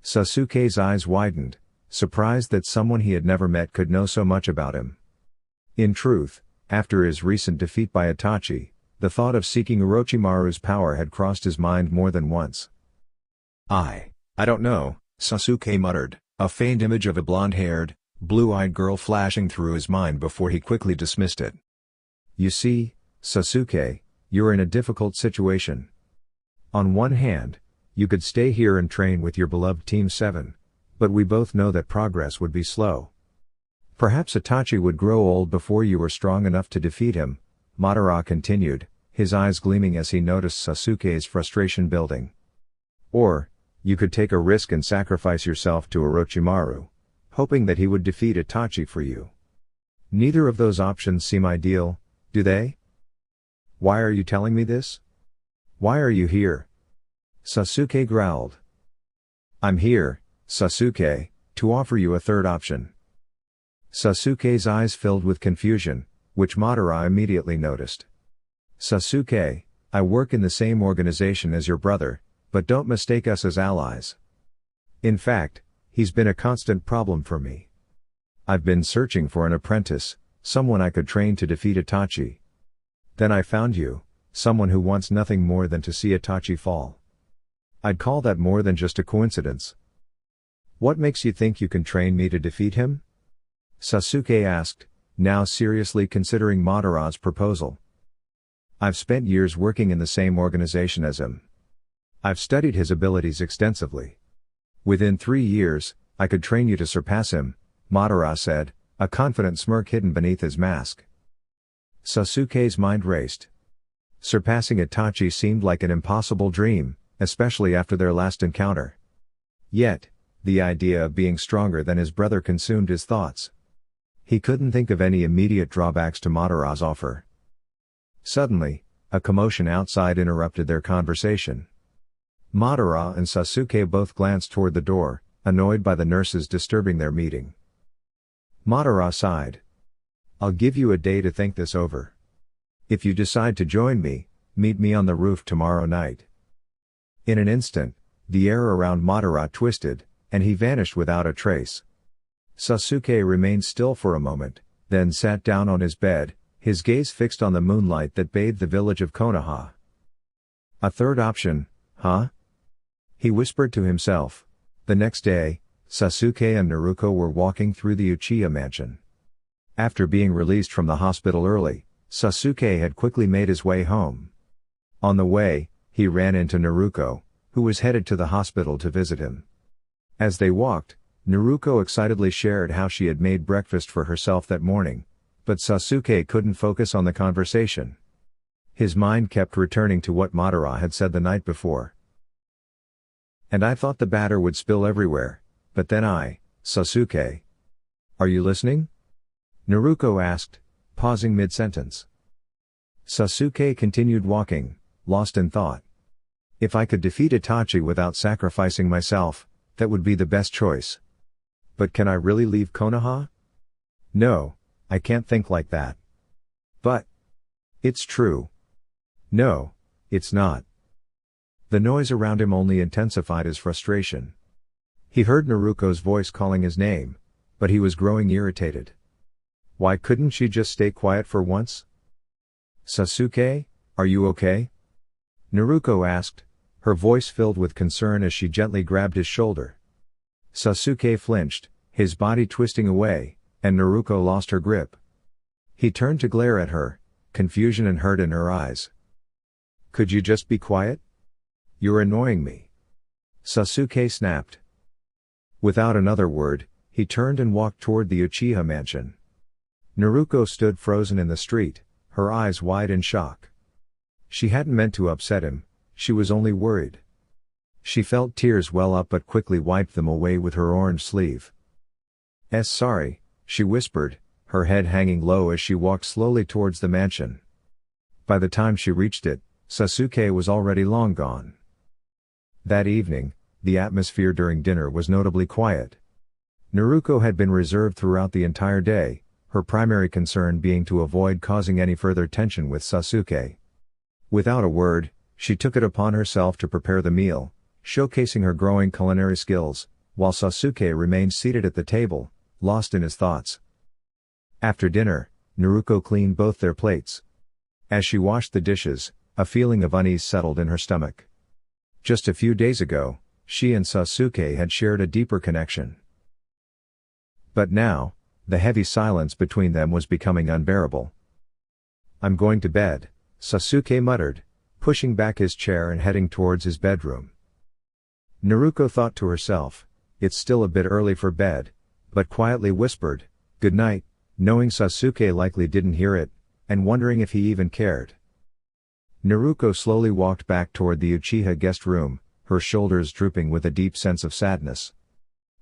Speaker 1: Sasuke's eyes widened, surprised that someone he had never met could know so much about him. In truth, after his recent defeat by Itachi, the thought of seeking Orochimaru's power had crossed his mind more than once. I don't know, Sasuke muttered, a faint image of a blonde-haired, blue-eyed girl flashing through his mind before he quickly dismissed it. You see, Sasuke, you're in a difficult situation. On one hand, you could stay here and train with your beloved Team 7, but we both know that progress would be slow. Perhaps Itachi would grow old before you were strong enough to defeat him, Madara continued, his eyes gleaming as he noticed Sasuke's frustration building. Or, you could take a risk and sacrifice yourself to Orochimaru, hoping that he would defeat Itachi for you. Neither of those options seem ideal, do they? Why are you telling me this? Why are you here? Sasuke growled. I'm here, Sasuke, to offer you a third option. Sasuke's eyes filled with confusion, which Madara immediately noticed. Sasuke, I work in the same organization as your brother, but don't mistake us as allies. In fact, he's been a constant problem for me. I've been searching for an apprentice, someone I could train to defeat Itachi. Then I found you, someone who wants nothing more than to see Itachi fall. I'd call that more than just a coincidence. What makes you think you can train me to defeat him? Sasuke asked, now seriously considering Madara's proposal. I've spent years working in the same organization as him. I've studied his abilities extensively. Within 3 years, I could train you to surpass him, Madara said, a confident smirk hidden beneath his mask. Sasuke's mind raced. Surpassing Itachi seemed like an impossible dream, especially after their last encounter. Yet, the idea of being stronger than his brother consumed his thoughts. He couldn't think of any immediate drawbacks to Madara's offer. Suddenly, a commotion outside interrupted their conversation. Madara and Sasuke both glanced toward the door, annoyed by the nurses disturbing their meeting. Madara sighed. I'll give you a day to think this over. If you decide to join me, meet me on the roof tomorrow night. In an instant, the air around Madara twisted, and he vanished without a trace. Sasuke remained still for a moment, then sat down on his bed, his gaze fixed on the moonlight that bathed the village of Konoha. A third option, huh? He whispered to himself. The next day, Sasuke and Naruto were walking through the Uchiha mansion. After being released from the hospital early, Sasuke had quickly made his way home. On the way, he ran into Naruto, who was headed to the hospital to visit him. As they walked, Naruto excitedly shared how she had made breakfast for herself that morning, but Sasuke couldn't focus on the conversation. His mind kept returning to what Madara had said the night before. And I thought the batter would spill everywhere, but then Sasuke. Are you listening? Naruto asked, pausing mid-sentence. Sasuke continued walking, lost in thought. If I could defeat Itachi without sacrificing myself, that would be the best choice. But can I really leave Konoha? No, I can't think like that. But it's true. No, it's not. The noise around him only intensified his frustration. He heard Naruto's voice calling his name, but he was growing irritated. Why couldn't she just stay quiet for once? Sasuke, are you okay? Naruto asked, her voice filled with concern as she gently grabbed his shoulder. Sasuke flinched, his body twisting away, and Naruto lost her grip. He turned to glare at her, confusion and hurt in her eyes. Could you just be quiet? You're annoying me. Sasuke snapped. Without another word, he turned and walked toward the Uchiha mansion. Naruto stood frozen in the street, her eyes wide in shock. She hadn't meant to upset him, she was only worried. She felt tears well up but quickly wiped them away with her orange sleeve. Sorry, she whispered, her head hanging low as she walked slowly towards the mansion. By the time she reached it, Sasuke was already long gone. That evening, the atmosphere during dinner was notably quiet. Naruto had been reserved throughout the entire day, her primary concern being to avoid causing any further tension with Sasuke. Without a word, she took it upon herself to prepare the meal, showcasing her growing culinary skills, while Sasuke remained seated at the table, lost in his thoughts. After dinner, Naruto cleaned both their plates. As she washed the dishes, a feeling of unease settled in her stomach. Just a few days ago, she and Sasuke had shared a deeper connection. But now, the heavy silence between them was becoming unbearable. "I'm going to bed," Sasuke muttered, pushing back his chair and heading towards his bedroom. Naruto thought to herself, it's still a bit early for bed, but quietly whispered, "Good night," knowing Sasuke likely didn't hear it, and wondering if he even cared. Naruto slowly walked back toward the Uchiha guest room, her shoulders drooping with a deep sense of sadness.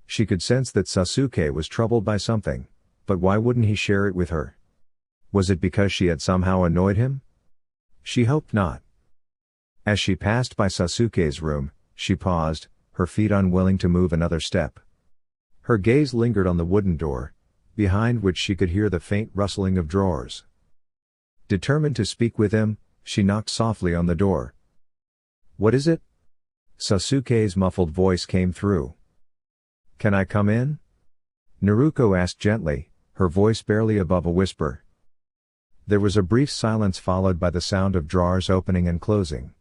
Speaker 1: She could sense that Sasuke was troubled by something, but why wouldn't he share it with her? Was it because she had somehow annoyed him? She hoped not. As she passed by Sasuke's room, she paused, her feet unwilling to move another step. Her gaze lingered on the wooden door, behind which she could hear the faint rustling of drawers. Determined to speak with him, she knocked softly on the door. "What is it?" Sasuke's muffled voice came through. "Can I come in?" Naruto asked gently, her voice barely above a whisper. There was a brief silence followed by the sound of drawers opening and closing.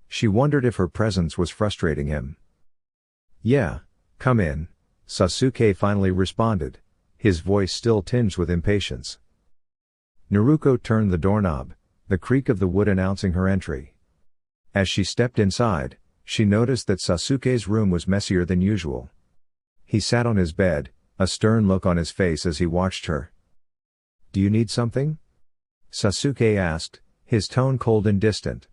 Speaker 1: She wondered if her presence was frustrating him. "Yeah, come in," Sasuke finally responded, his voice still tinged with impatience. Naruto turned the doorknob, the creak of the wood announcing her entry. As she stepped inside, she noticed that Sasuke's room was messier than usual. He sat on his bed, a stern look on his face as he watched her. "Do you need something?" Sasuke asked, his tone cold and distant.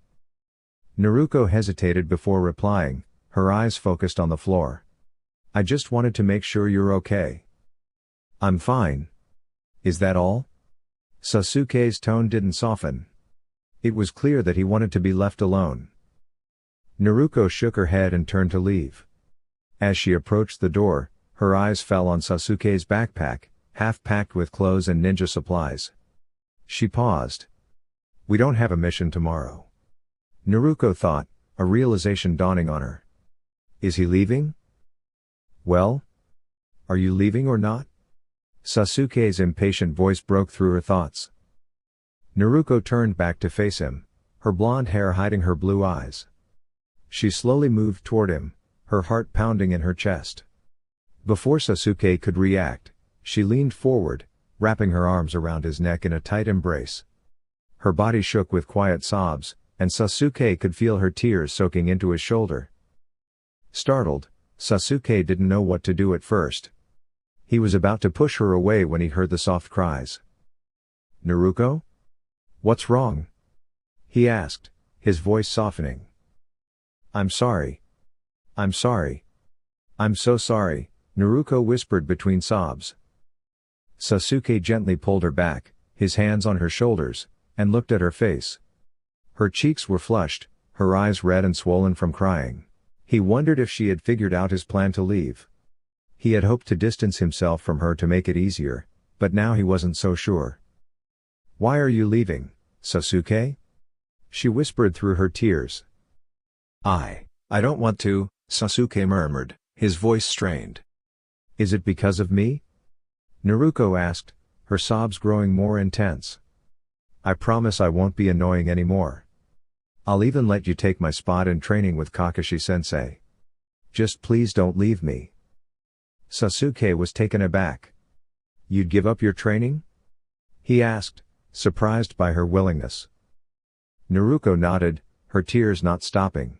Speaker 1: Naruto hesitated before replying, her eyes focused on the floor. "I just wanted to make sure you're okay." "I'm fine." "Is that all?" Sasuke's tone didn't soften. It was clear that he wanted to be left alone. Naruto shook her head and turned to leave. As she approached the door, her eyes fell on Sasuke's backpack, half packed with clothes and ninja supplies. She paused. "We don't have a mission tomorrow." Naruto thought, a realization dawning on her. "Is he leaving?" "Well? Are you leaving or not?" Sasuke's impatient voice broke through her thoughts. Naruto turned back to face him, her blonde hair hiding her blue eyes. She slowly moved toward him, her heart pounding in her chest. Before Sasuke could react, she leaned forward, wrapping her arms around his neck in a tight embrace. Her body shook with quiet sobs, and Sasuke could feel her tears soaking into his shoulder. Startled, Sasuke didn't know what to do at first. He was about to push her away when he heard the soft cries. "Naruto? What's wrong?" he asked, his voice softening. "I'm sorry. I'm sorry. I'm so sorry," Naruto whispered between sobs. Sasuke gently pulled her back, his hands on her shoulders, and looked at her face. Her cheeks were flushed, her eyes red and swollen from crying. He wondered if she had figured out his plan to leave. He had hoped to distance himself from her to make it easier, but now he wasn't so sure. "Why are you leaving, Sasuke?" she whispered through her tears. I don't want to," Sasuke murmured, his voice strained. "Is it because of me?" Naruto asked, her sobs growing more intense. "I promise I won't be annoying anymore. I'll even let you take my spot in training with Kakashi-sensei. Just please don't leave me." Sasuke was taken aback. "You'd give up your training?" he asked, surprised by her willingness. Naruto nodded, her tears not stopping.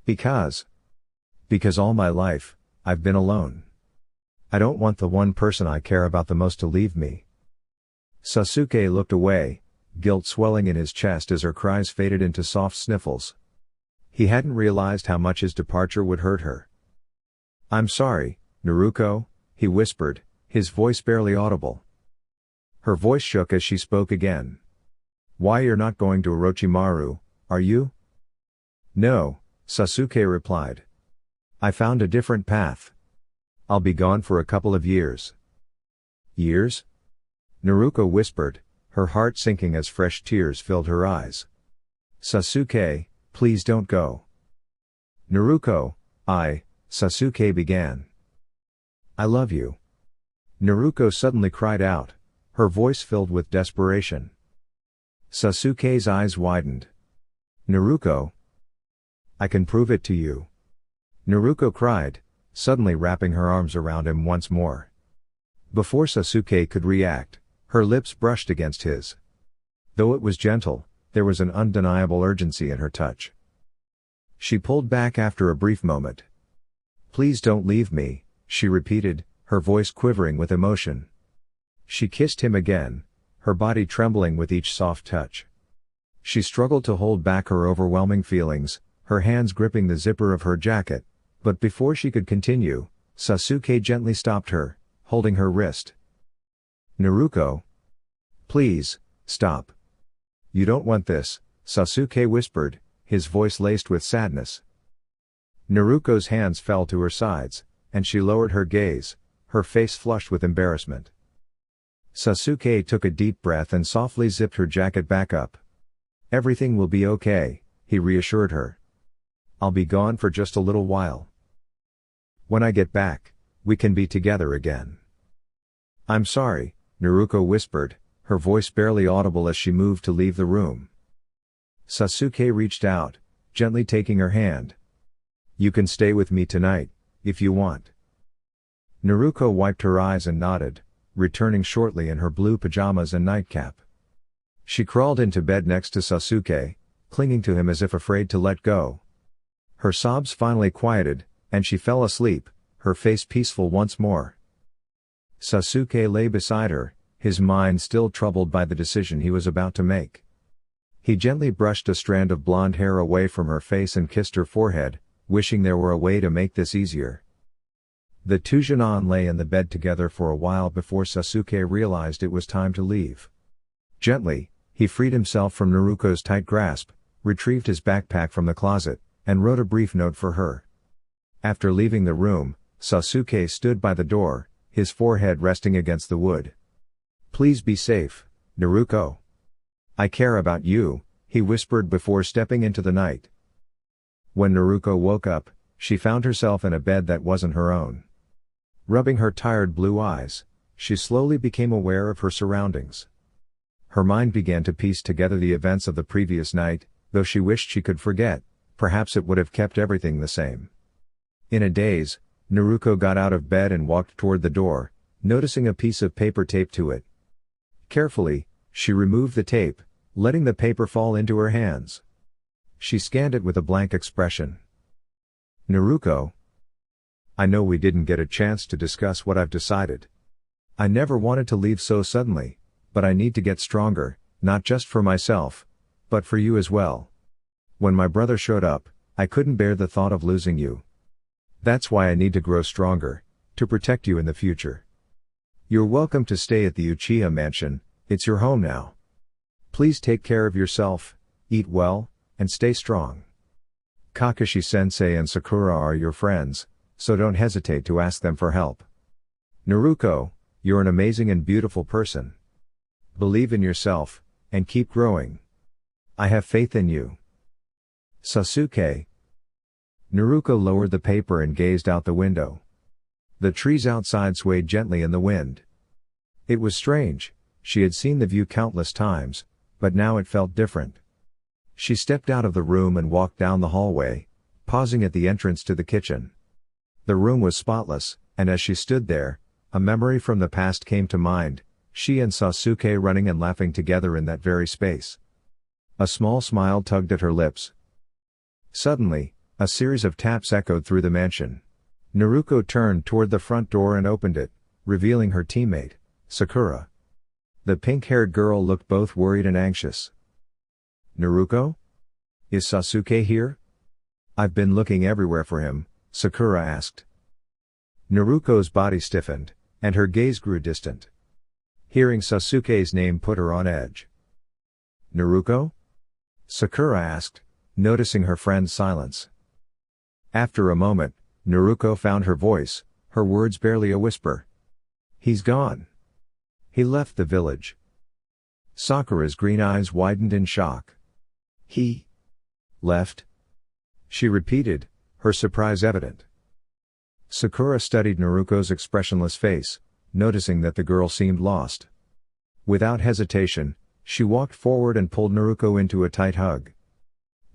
Speaker 1: Because all my life, I've been alone. I don't want the one person I care about the most to leave me." Sasuke looked away, guilt swelling in his chest as her cries faded into soft sniffles. He hadn't realized how much his departure would hurt her. "I'm sorry, Naruto," he whispered, his voice barely audible. Her voice shook as she spoke again. "Why, you're not going to Orochimaru, are you?" "No," Sasuke replied. "I found a different path. I'll be gone for a couple of years." "Years?" Naruko whispered, her heart sinking as fresh tears filled her eyes. Sasuke, please don't go. Naruko, Sasuke began. I love you. Naruko suddenly cried out, her voice filled with desperation. Sasuke's eyes widened. Naruko. I can prove it to you. Naruko cried, suddenly wrapping her arms around him once more. Before Sasuke could react, her lips brushed against his. Though it was gentle, there was an undeniable urgency in her touch. She pulled back after a brief moment. Please don't leave me, she repeated, her voice quivering with emotion. She kissed him again, her body trembling with each soft touch. She struggled to hold back her overwhelming feelings, her hands gripping the zipper of her jacket, but before she could continue, Sasuke gently stopped her, holding her wrist. Naruko. Please, stop. You don't want this, Sasuke whispered, his voice laced with sadness. Naruko's hands fell to her sides, and she lowered her gaze, her face flushed with embarrassment. Sasuke took a deep breath and softly zipped her jacket back up. Everything will be okay, he reassured her. I'll be gone for just a little while. When I get back, we can be together again. I'm sorry, Naruko whispered, her voice barely audible as she moved to leave the room. Sasuke reached out, gently taking her hand. You can stay with me tonight, if you want. Naruko wiped her eyes and nodded, returning shortly in her blue pajamas and nightcap. She crawled into bed next to Sasuke, clinging to him as if afraid to let go. Her sobs finally quieted, and she fell asleep, her face peaceful once more. Sasuke lay beside her, his mind still troubled by the decision he was about to make. He gently brushed a strand of blonde hair away from her face and kissed her forehead, wishing there were a way to make this easier. The two Genin lay in the bed together for a while before Sasuke realized it was time to leave. Gently, he freed himself from Naruko's tight grasp, retrieved his backpack from the closet, and wrote a brief note for her. After leaving the room, Sasuke stood by the door, his forehead resting against the wood. Please be safe, Naruko. I care about you, he whispered before stepping into the night. When Naruko woke up, she found herself in a bed that wasn't her own. Rubbing her tired blue eyes, she slowly became aware of her surroundings. Her mind began to piece together the events of the previous night, though she wished she could forget, perhaps it would have kept everything the same. In a daze, Naruko got out of bed and walked toward the door, noticing a piece of paper taped to it. Carefully, she removed the tape, letting the paper fall into her hands. She scanned it with a blank expression. Naruko. I know we didn't get a chance to discuss what I've decided. I never wanted to leave so suddenly, but I need to get stronger, not just for myself, but for you as well. When my brother showed up, I couldn't bear the thought of losing you. That's why I need to grow stronger, to protect you in the future. You're welcome to stay at the Uchiha mansion, it's your home now. Please take care of yourself, eat well, and stay strong. Kakashi-sensei and Sakura are your friends, so don't hesitate to ask them for help. Naruko, you're an amazing and beautiful person. Believe in yourself, and keep growing. I have faith in you. Sasuke. Naruko lowered the paper and gazed out the window. The trees outside swayed gently in the wind. It was strange, she had seen the view countless times, but now it felt different. She stepped out of the room and walked down the hallway, pausing at the entrance to the kitchen. The room was spotless, and as she stood there, a memory from the past came to mind, she and Sasuke running and laughing together in that very space. A small smile tugged at her lips. Suddenly, a series of taps echoed through the mansion. Naruko turned toward the front door and opened it, revealing her teammate, Sakura. The pink-haired girl looked both worried and anxious. Naruko? Is Sasuke here? I've been looking everywhere for him, Sakura asked. Naruko's body stiffened, and her gaze grew distant. Hearing Sasuke's name put her on edge. Naruko? Sakura asked, noticing her friend's silence. After a moment, Naruko found her voice, her words barely a whisper. He's gone. He left the village. Sakura's green eyes widened in shock. He left? She repeated, her surprise evident. Sakura studied Naruto's expressionless face, noticing that the girl seemed lost. Without hesitation, she walked forward and pulled Naruto into a tight hug.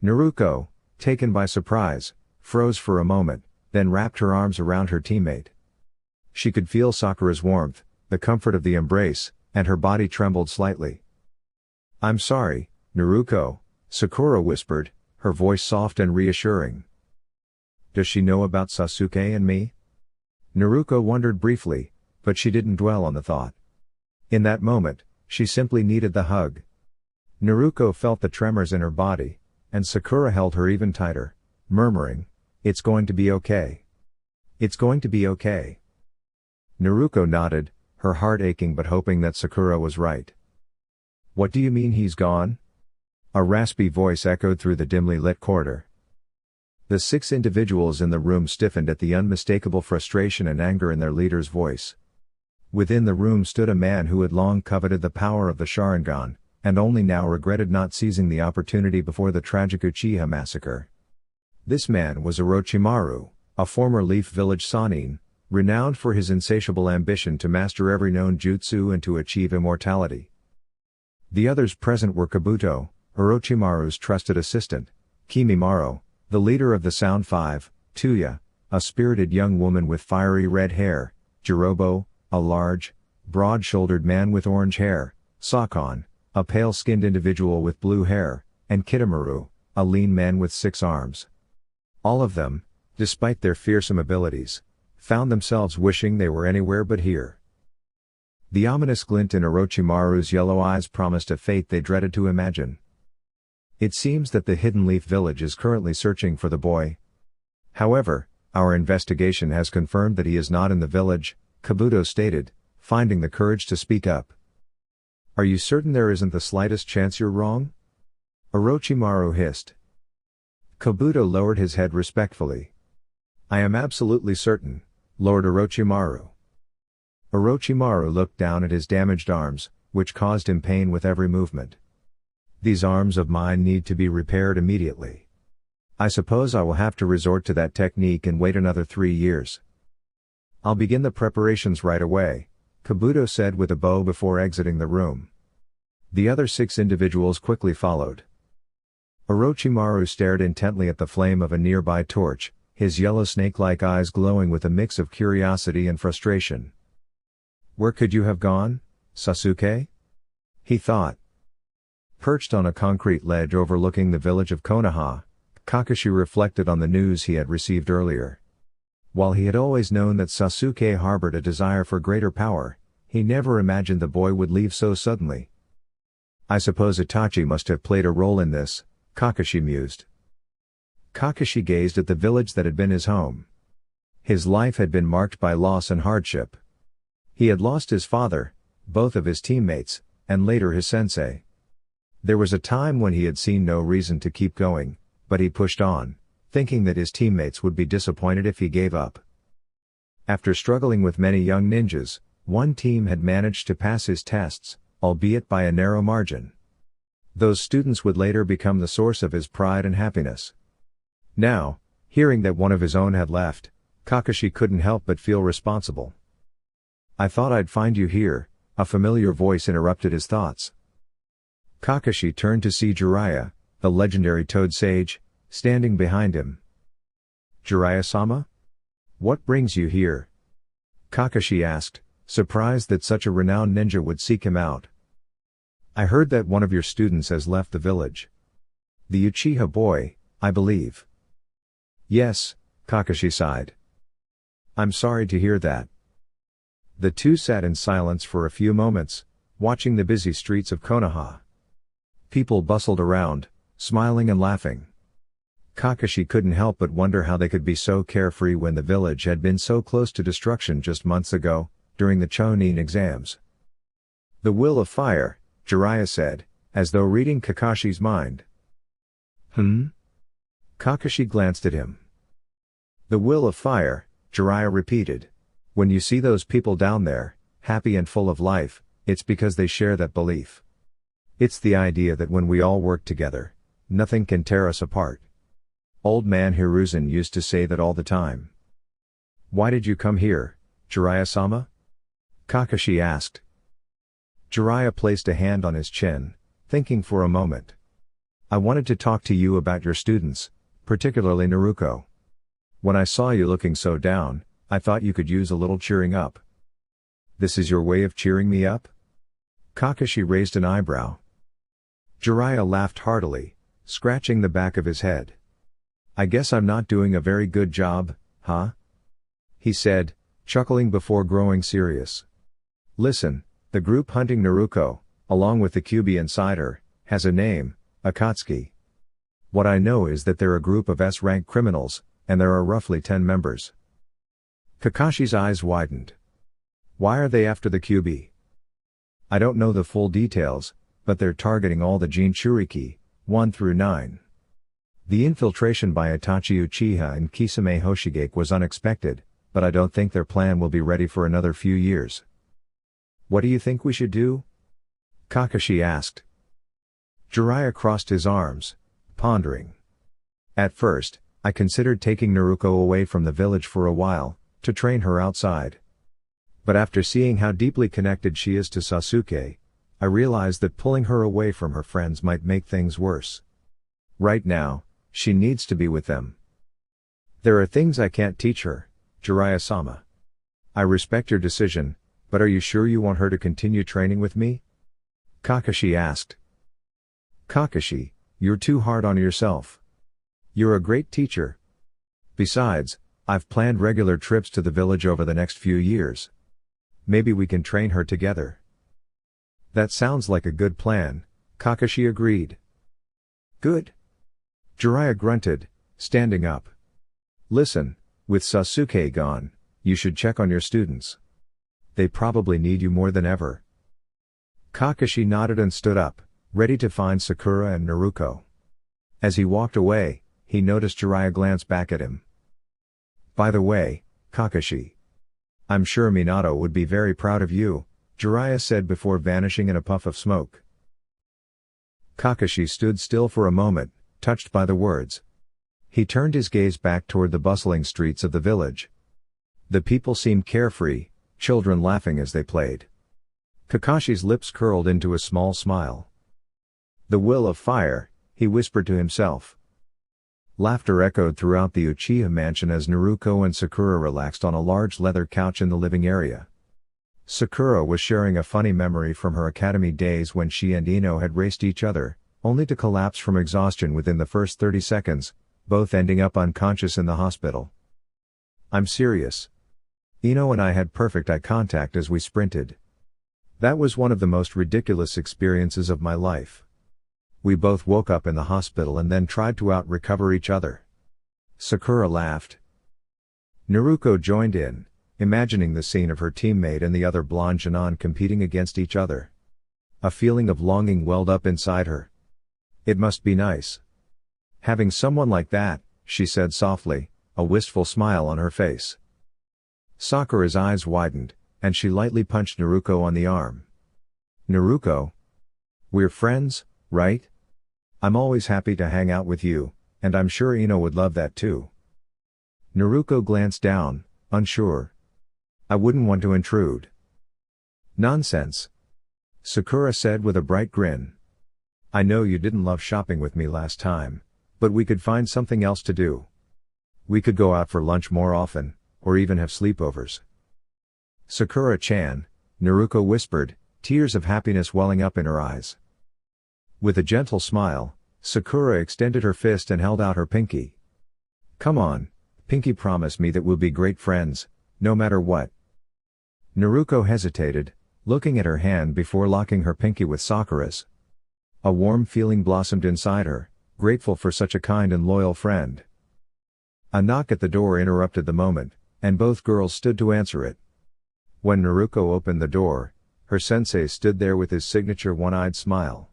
Speaker 1: Naruto, taken by surprise, froze for a moment, then wrapped her arms around her teammate. She could feel Sakura's warmth, the comfort of the embrace, and her body trembled slightly. "I'm sorry, Naruto," Sakura whispered, her voice soft and reassuring. "Does she know about Sasuke and me?" Naruto wondered briefly, but she didn't dwell on the thought. In that moment, she simply needed the hug. Naruto felt the tremors in her body, and Sakura held her even tighter, murmuring, "It's going to be okay. It's going to be okay." Naruto nodded, her heart aching but hoping that Sakura was right. "What do you mean he's gone?" A raspy voice echoed through the dimly lit corridor. The 6 individuals in the room stiffened at the unmistakable frustration and anger in their leader's voice. Within the room stood a man who had long coveted the power of the Sharingan, and only now regretted not seizing the opportunity before the tragic Uchiha massacre. This man was Orochimaru, a former Leaf Village Sannin, renowned for his insatiable ambition to master every known jutsu and to achieve immortality. The others present were Kabuto, Orochimaru's trusted assistant, Kimimaro, the leader of the Sound Five, Tuya, a spirited young woman with fiery red hair, Jirobo, a large, broad-shouldered man with orange hair, Sakon, a pale-skinned individual with blue hair, and Kitamaru, a lean man with 6 arms. All of them, despite their fearsome abilities, found themselves wishing they were anywhere but here. The ominous glint in Orochimaru's yellow eyes promised a fate they dreaded to imagine. "It seems that the Hidden Leaf Village is currently searching for the boy. However, our investigation has confirmed that he is not in the village," Kabuto stated, finding the courage to speak up. "Are you certain there isn't the slightest chance you're wrong?" Orochimaru hissed. Kabuto lowered his head respectfully. "I am absolutely certain, Lord Orochimaru." Orochimaru looked down at his damaged arms, which caused him pain with every movement. "These arms of mine need to be repaired immediately. I suppose I will have to resort to that technique and wait another 3 years. I'll begin the preparations right away," Kabuto said with a bow before exiting the room. The other 6 individuals quickly followed. Orochimaru stared intently at the flame of a nearby torch, his yellow snake-like eyes glowing with a mix of curiosity and frustration. "Where could you have gone, Sasuke?" he thought. Perched on a concrete ledge overlooking the village of Konoha, Kakashi reflected on the news he had received earlier. While he had always known that Sasuke harbored a desire for greater power, he never imagined the boy would leave so suddenly. "I suppose Itachi must have played a role in this," Kakashi mused. Kakashi gazed at the village that had been his home. His life had been marked by loss and hardship. He had lost his father, both of his teammates, and later his sensei. There was a time when he had seen no reason to keep going, but he pushed on, thinking that his teammates would be disappointed if he gave up. After struggling with many young ninjas, one team had managed to pass his tests, albeit by a narrow margin. Those students would later become the source of his pride and happiness. Now, hearing that one of his own had left, Kakashi couldn't help but feel responsible. "I thought I'd find you here," a familiar voice interrupted his thoughts. Kakashi turned to see Jiraiya, the legendary Toad Sage, standing behind him. "Jiraiya-sama? What brings you here?" Kakashi asked, surprised that such a renowned ninja would seek him out. "I heard that one of your students has left the village. The Uchiha boy, I believe." "Yes," Kakashi sighed. "I'm sorry to hear that." The two sat in silence for a few moments, watching the busy streets of Konoha. People bustled around, smiling and laughing. Kakashi couldn't help but wonder how they could be so carefree when the village had been so close to destruction just months ago, during the Chunin exams. "The will of fire," Jiraiya said, as though reading Kakashi's mind. Kakashi glanced at him. "The will of fire," Jiraiya repeated. "When you see those people down there, happy and full of life, It's because they share that belief. It's the idea that when we all work together, nothing can tear us apart. Old man Hiruzen used to say that all the time. Why did you come here, Jiraiya-sama? Kakashi asked. Jiraiya placed a hand on his chin, thinking for a moment. I wanted to talk to you about your students, particularly Naruto. When I saw you looking so down, I thought you could use a little cheering up. This is your way of cheering me up? Kakashi raised an eyebrow. Jiraiya laughed heartily, scratching the back of his head. I guess I'm not doing a very good job, huh? He said, chuckling before growing serious. Listen, the group hunting Naruto, along with the Kyuubi inside her, has a name, Akatsuki. What I know is that they're a group of S-rank criminals, and there are roughly 10 members. Kakashi's eyes widened. Why are they after the Kyuubi? I don't know the full details, but they're targeting all the Jinchuriki, 1 through 9. The infiltration by Itachi Uchiha and Kisame Hoshigaki was unexpected, but I don't think their plan will be ready for another few years. What do you think we should do? Kakashi asked. Jiraiya crossed his arms, pondering. At first, I considered taking Naruto away from the village for a while, to train her outside. But after seeing how deeply connected she is to Sasuke, I realized that pulling her away from her friends might make things worse. Right now, she needs to be with them. There are things I can't teach her, Jiraiya-sama. I respect your decision, but are you sure you want her to continue training with me? Kakashi asked. Kakashi, you're too hard on yourself. You're a great teacher. Besides, I've planned regular trips to the village over the next few years. Maybe we can train her together. That sounds like a good plan, Kakashi agreed. Good. Jiraiya grunted, standing up. Listen, with Sasuke gone, you should check on your students. They probably need you more than ever. Kakashi nodded and stood up, ready to find Sakura and Naruto. As he walked away, he noticed Jiraiya glance back at him. By the way, Kakashi. I'm sure Minato would be very proud of you, Jiraiya said before vanishing in a puff of smoke. Kakashi stood still for a moment, touched by the words. He turned his gaze back toward the bustling streets of the village. The people seemed carefree, children laughing as they played. Kakashi's lips curled into a small smile. The will of fire, he whispered to himself. Laughter echoed throughout the Uchiha mansion as Naruto and Sakura relaxed on a large leather couch in the living area. Sakura was sharing a funny memory from her academy days when she and Ino had raced each other, only to collapse from exhaustion within the first 30 seconds, both ending up unconscious in the hospital. I'm serious. Ino and I had perfect eye contact as we sprinted. That was one of the most ridiculous experiences of my life. We both woke up in the hospital and then tried to out-recover each other. Sakura laughed. Naruto joined in, imagining the scene of her teammate and the other blonde Genin competing against each other. A feeling of longing welled up inside her. It must be nice. Having someone like that, she said softly, a wistful smile on her face. Sakura's eyes widened, and she lightly punched Naruto on the arm. Naruto? We're friends, right? I'm always happy to hang out with you, and I'm sure Ino would love that too. Naruto glanced down, unsure. I wouldn't want to intrude. Nonsense. Sakura said with a bright grin. I know you didn't love shopping with me last time, but we could find something else to do. We could go out for lunch more often, or even have sleepovers. Sakura-chan, Naruto whispered, tears of happiness welling up in her eyes. With a gentle smile, Sakura extended her fist and held out her pinky. Come on, Pinky, promise me that we'll be great friends, no matter what. Naruto hesitated, looking at her hand before locking her pinky with Sakura's. A warm feeling blossomed inside her, grateful for such a kind and loyal friend. A knock at the door interrupted the moment, and both girls stood to answer it. When Naruto opened the door, her sensei stood there with his signature one-eyed smile.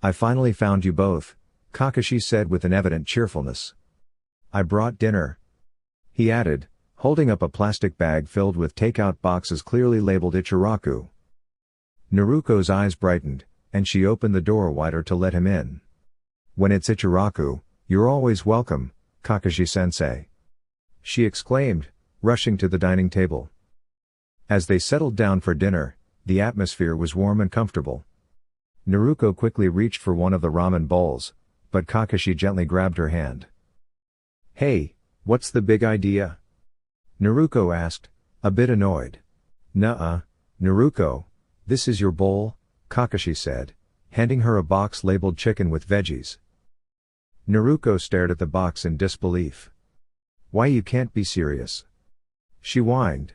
Speaker 1: I finally found you both, Kakashi said with an evident cheerfulness. I brought dinner. He added, holding up a plastic bag filled with takeout boxes clearly labeled Ichiraku. Naruko's eyes brightened, and she opened the door wider to let him in. "When it's Ichiraku, you're always welcome, Kakashi-sensei," she exclaimed, rushing to the dining table. As they settled down for dinner, the atmosphere was warm and comfortable. Naruko quickly reached for one of the ramen bowls, but Kakashi gently grabbed her hand. "Hey, what's the big idea?" Naruko asked, a bit annoyed. "Nuh-uh, Naruko, this is your bowl," Kakashi said, handing her a box labeled chicken with veggies. Naruko stared at the box in disbelief. "Why, you can't be serious," she whined.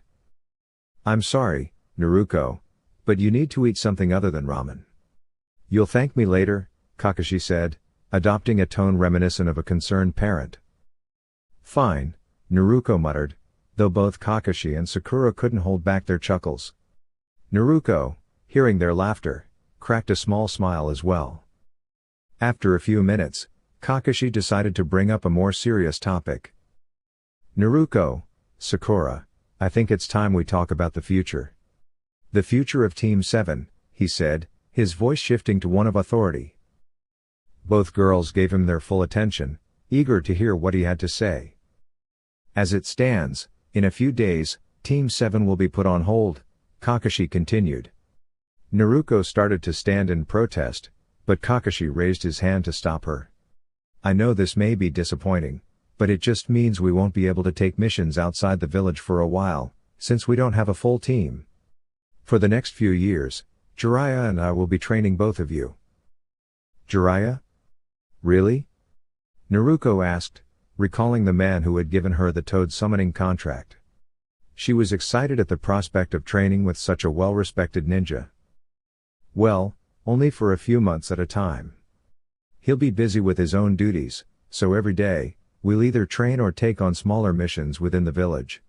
Speaker 1: "I'm sorry, Naruko, but you need to eat something other than ramen." "You'll thank me later," Kakashi said, adopting a tone reminiscent of a concerned parent. "Fine," Naruko muttered, though both Kakashi and Sakura couldn't hold back their chuckles. Naruko, hearing their laughter, cracked a small smile as well. After a few minutes, Kakashi decided to bring up a more serious topic. "Naruko, Sakura, I think it's time we talk about the future." "The future of Team 7, he said, his voice shifting to one of authority. Both girls gave him their full attention, eager to hear what he had to say. "As it stands, in a few days, Team 7 will be put on hold," Kakashi continued. Naruko started to stand in protest, but Kakashi raised his hand to stop her. "I know this may be disappointing, but it just means we won't be able to take missions outside the village for a while, since we don't have a full team. For the next few years, Jiraiya and I will be training both of you." "Jiraiya? Really?" Naruko asked, recalling the man who had given her the toad summoning contract. She was excited at the prospect of training with such a well-respected ninja. "Well, only for a few months at a time. He'll be busy with his own duties, so every day, we'll either train or take on smaller missions within the village.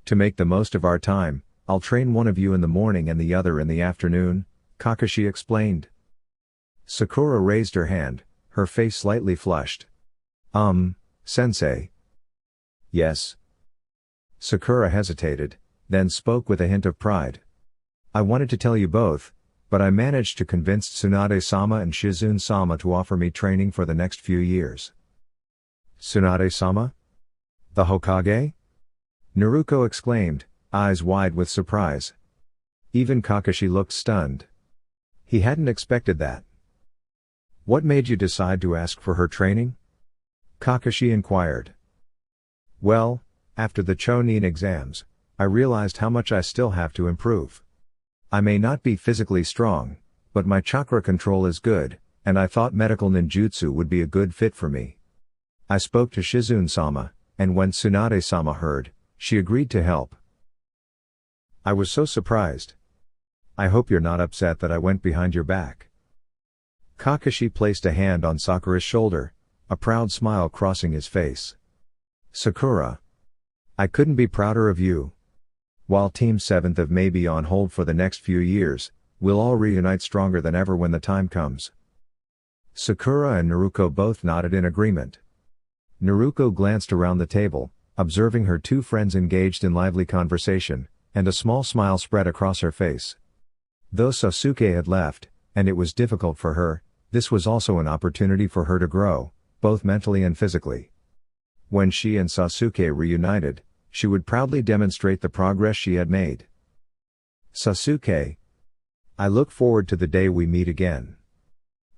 Speaker 1: To make the most of our time, I'll train one of you in the morning and the other in the afternoon," Kakashi explained. Sakura raised her hand, her face slightly flushed. Sensei." "Yes?" Sakura hesitated, then spoke with a hint of pride. "I wanted to tell you both, but I managed to convince Tsunade-sama and Shizune-sama to offer me training for the next few years." "Tsunade-sama? The Hokage?" Naruko exclaimed, eyes wide with surprise. Even Kakashi looked stunned. He hadn't expected that. "What made you decide to ask for her training?" Kakashi inquired. "Well, after the Chunin exams, I realized how much I still have to improve. I may not be physically strong, but my chakra control is good, and I thought medical ninjutsu would be a good fit for me. I spoke to Shizune-sama, and when Tsunade-sama heard, she agreed to help. I was so surprised. I hope you're not upset that I went behind your back." Kakashi placed a hand on Sakura's shoulder, a proud smile crossing his face. "Sakura, I couldn't be prouder of you. While Team 7th may be on hold for the next few years, we'll all reunite stronger than ever when the time comes." Sakura and Naruko both nodded in agreement. Naruko glanced around the table, observing her two friends engaged in lively conversation, and a small smile spread across her face. Though Sasuke had left, and it was difficult for her, this was also an opportunity for her to grow, both mentally and physically. When she and Sasuke reunited, she would proudly demonstrate the progress she had made. "Sasuke, I look forward to the day we meet again.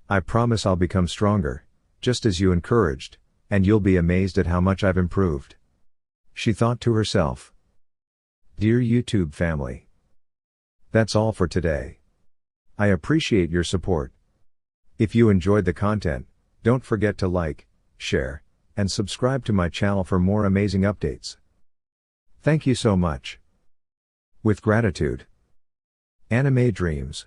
Speaker 1: I promise I'll become stronger, just as you encouraged, and you'll be amazed at how much I've improved," she thought to herself. Dear YouTube family, that's all for today. I appreciate your support. If you enjoyed the content, don't forget to like, share, and subscribe to my channel for more amazing updates. Thank you so much. With gratitude. Anime Dreams.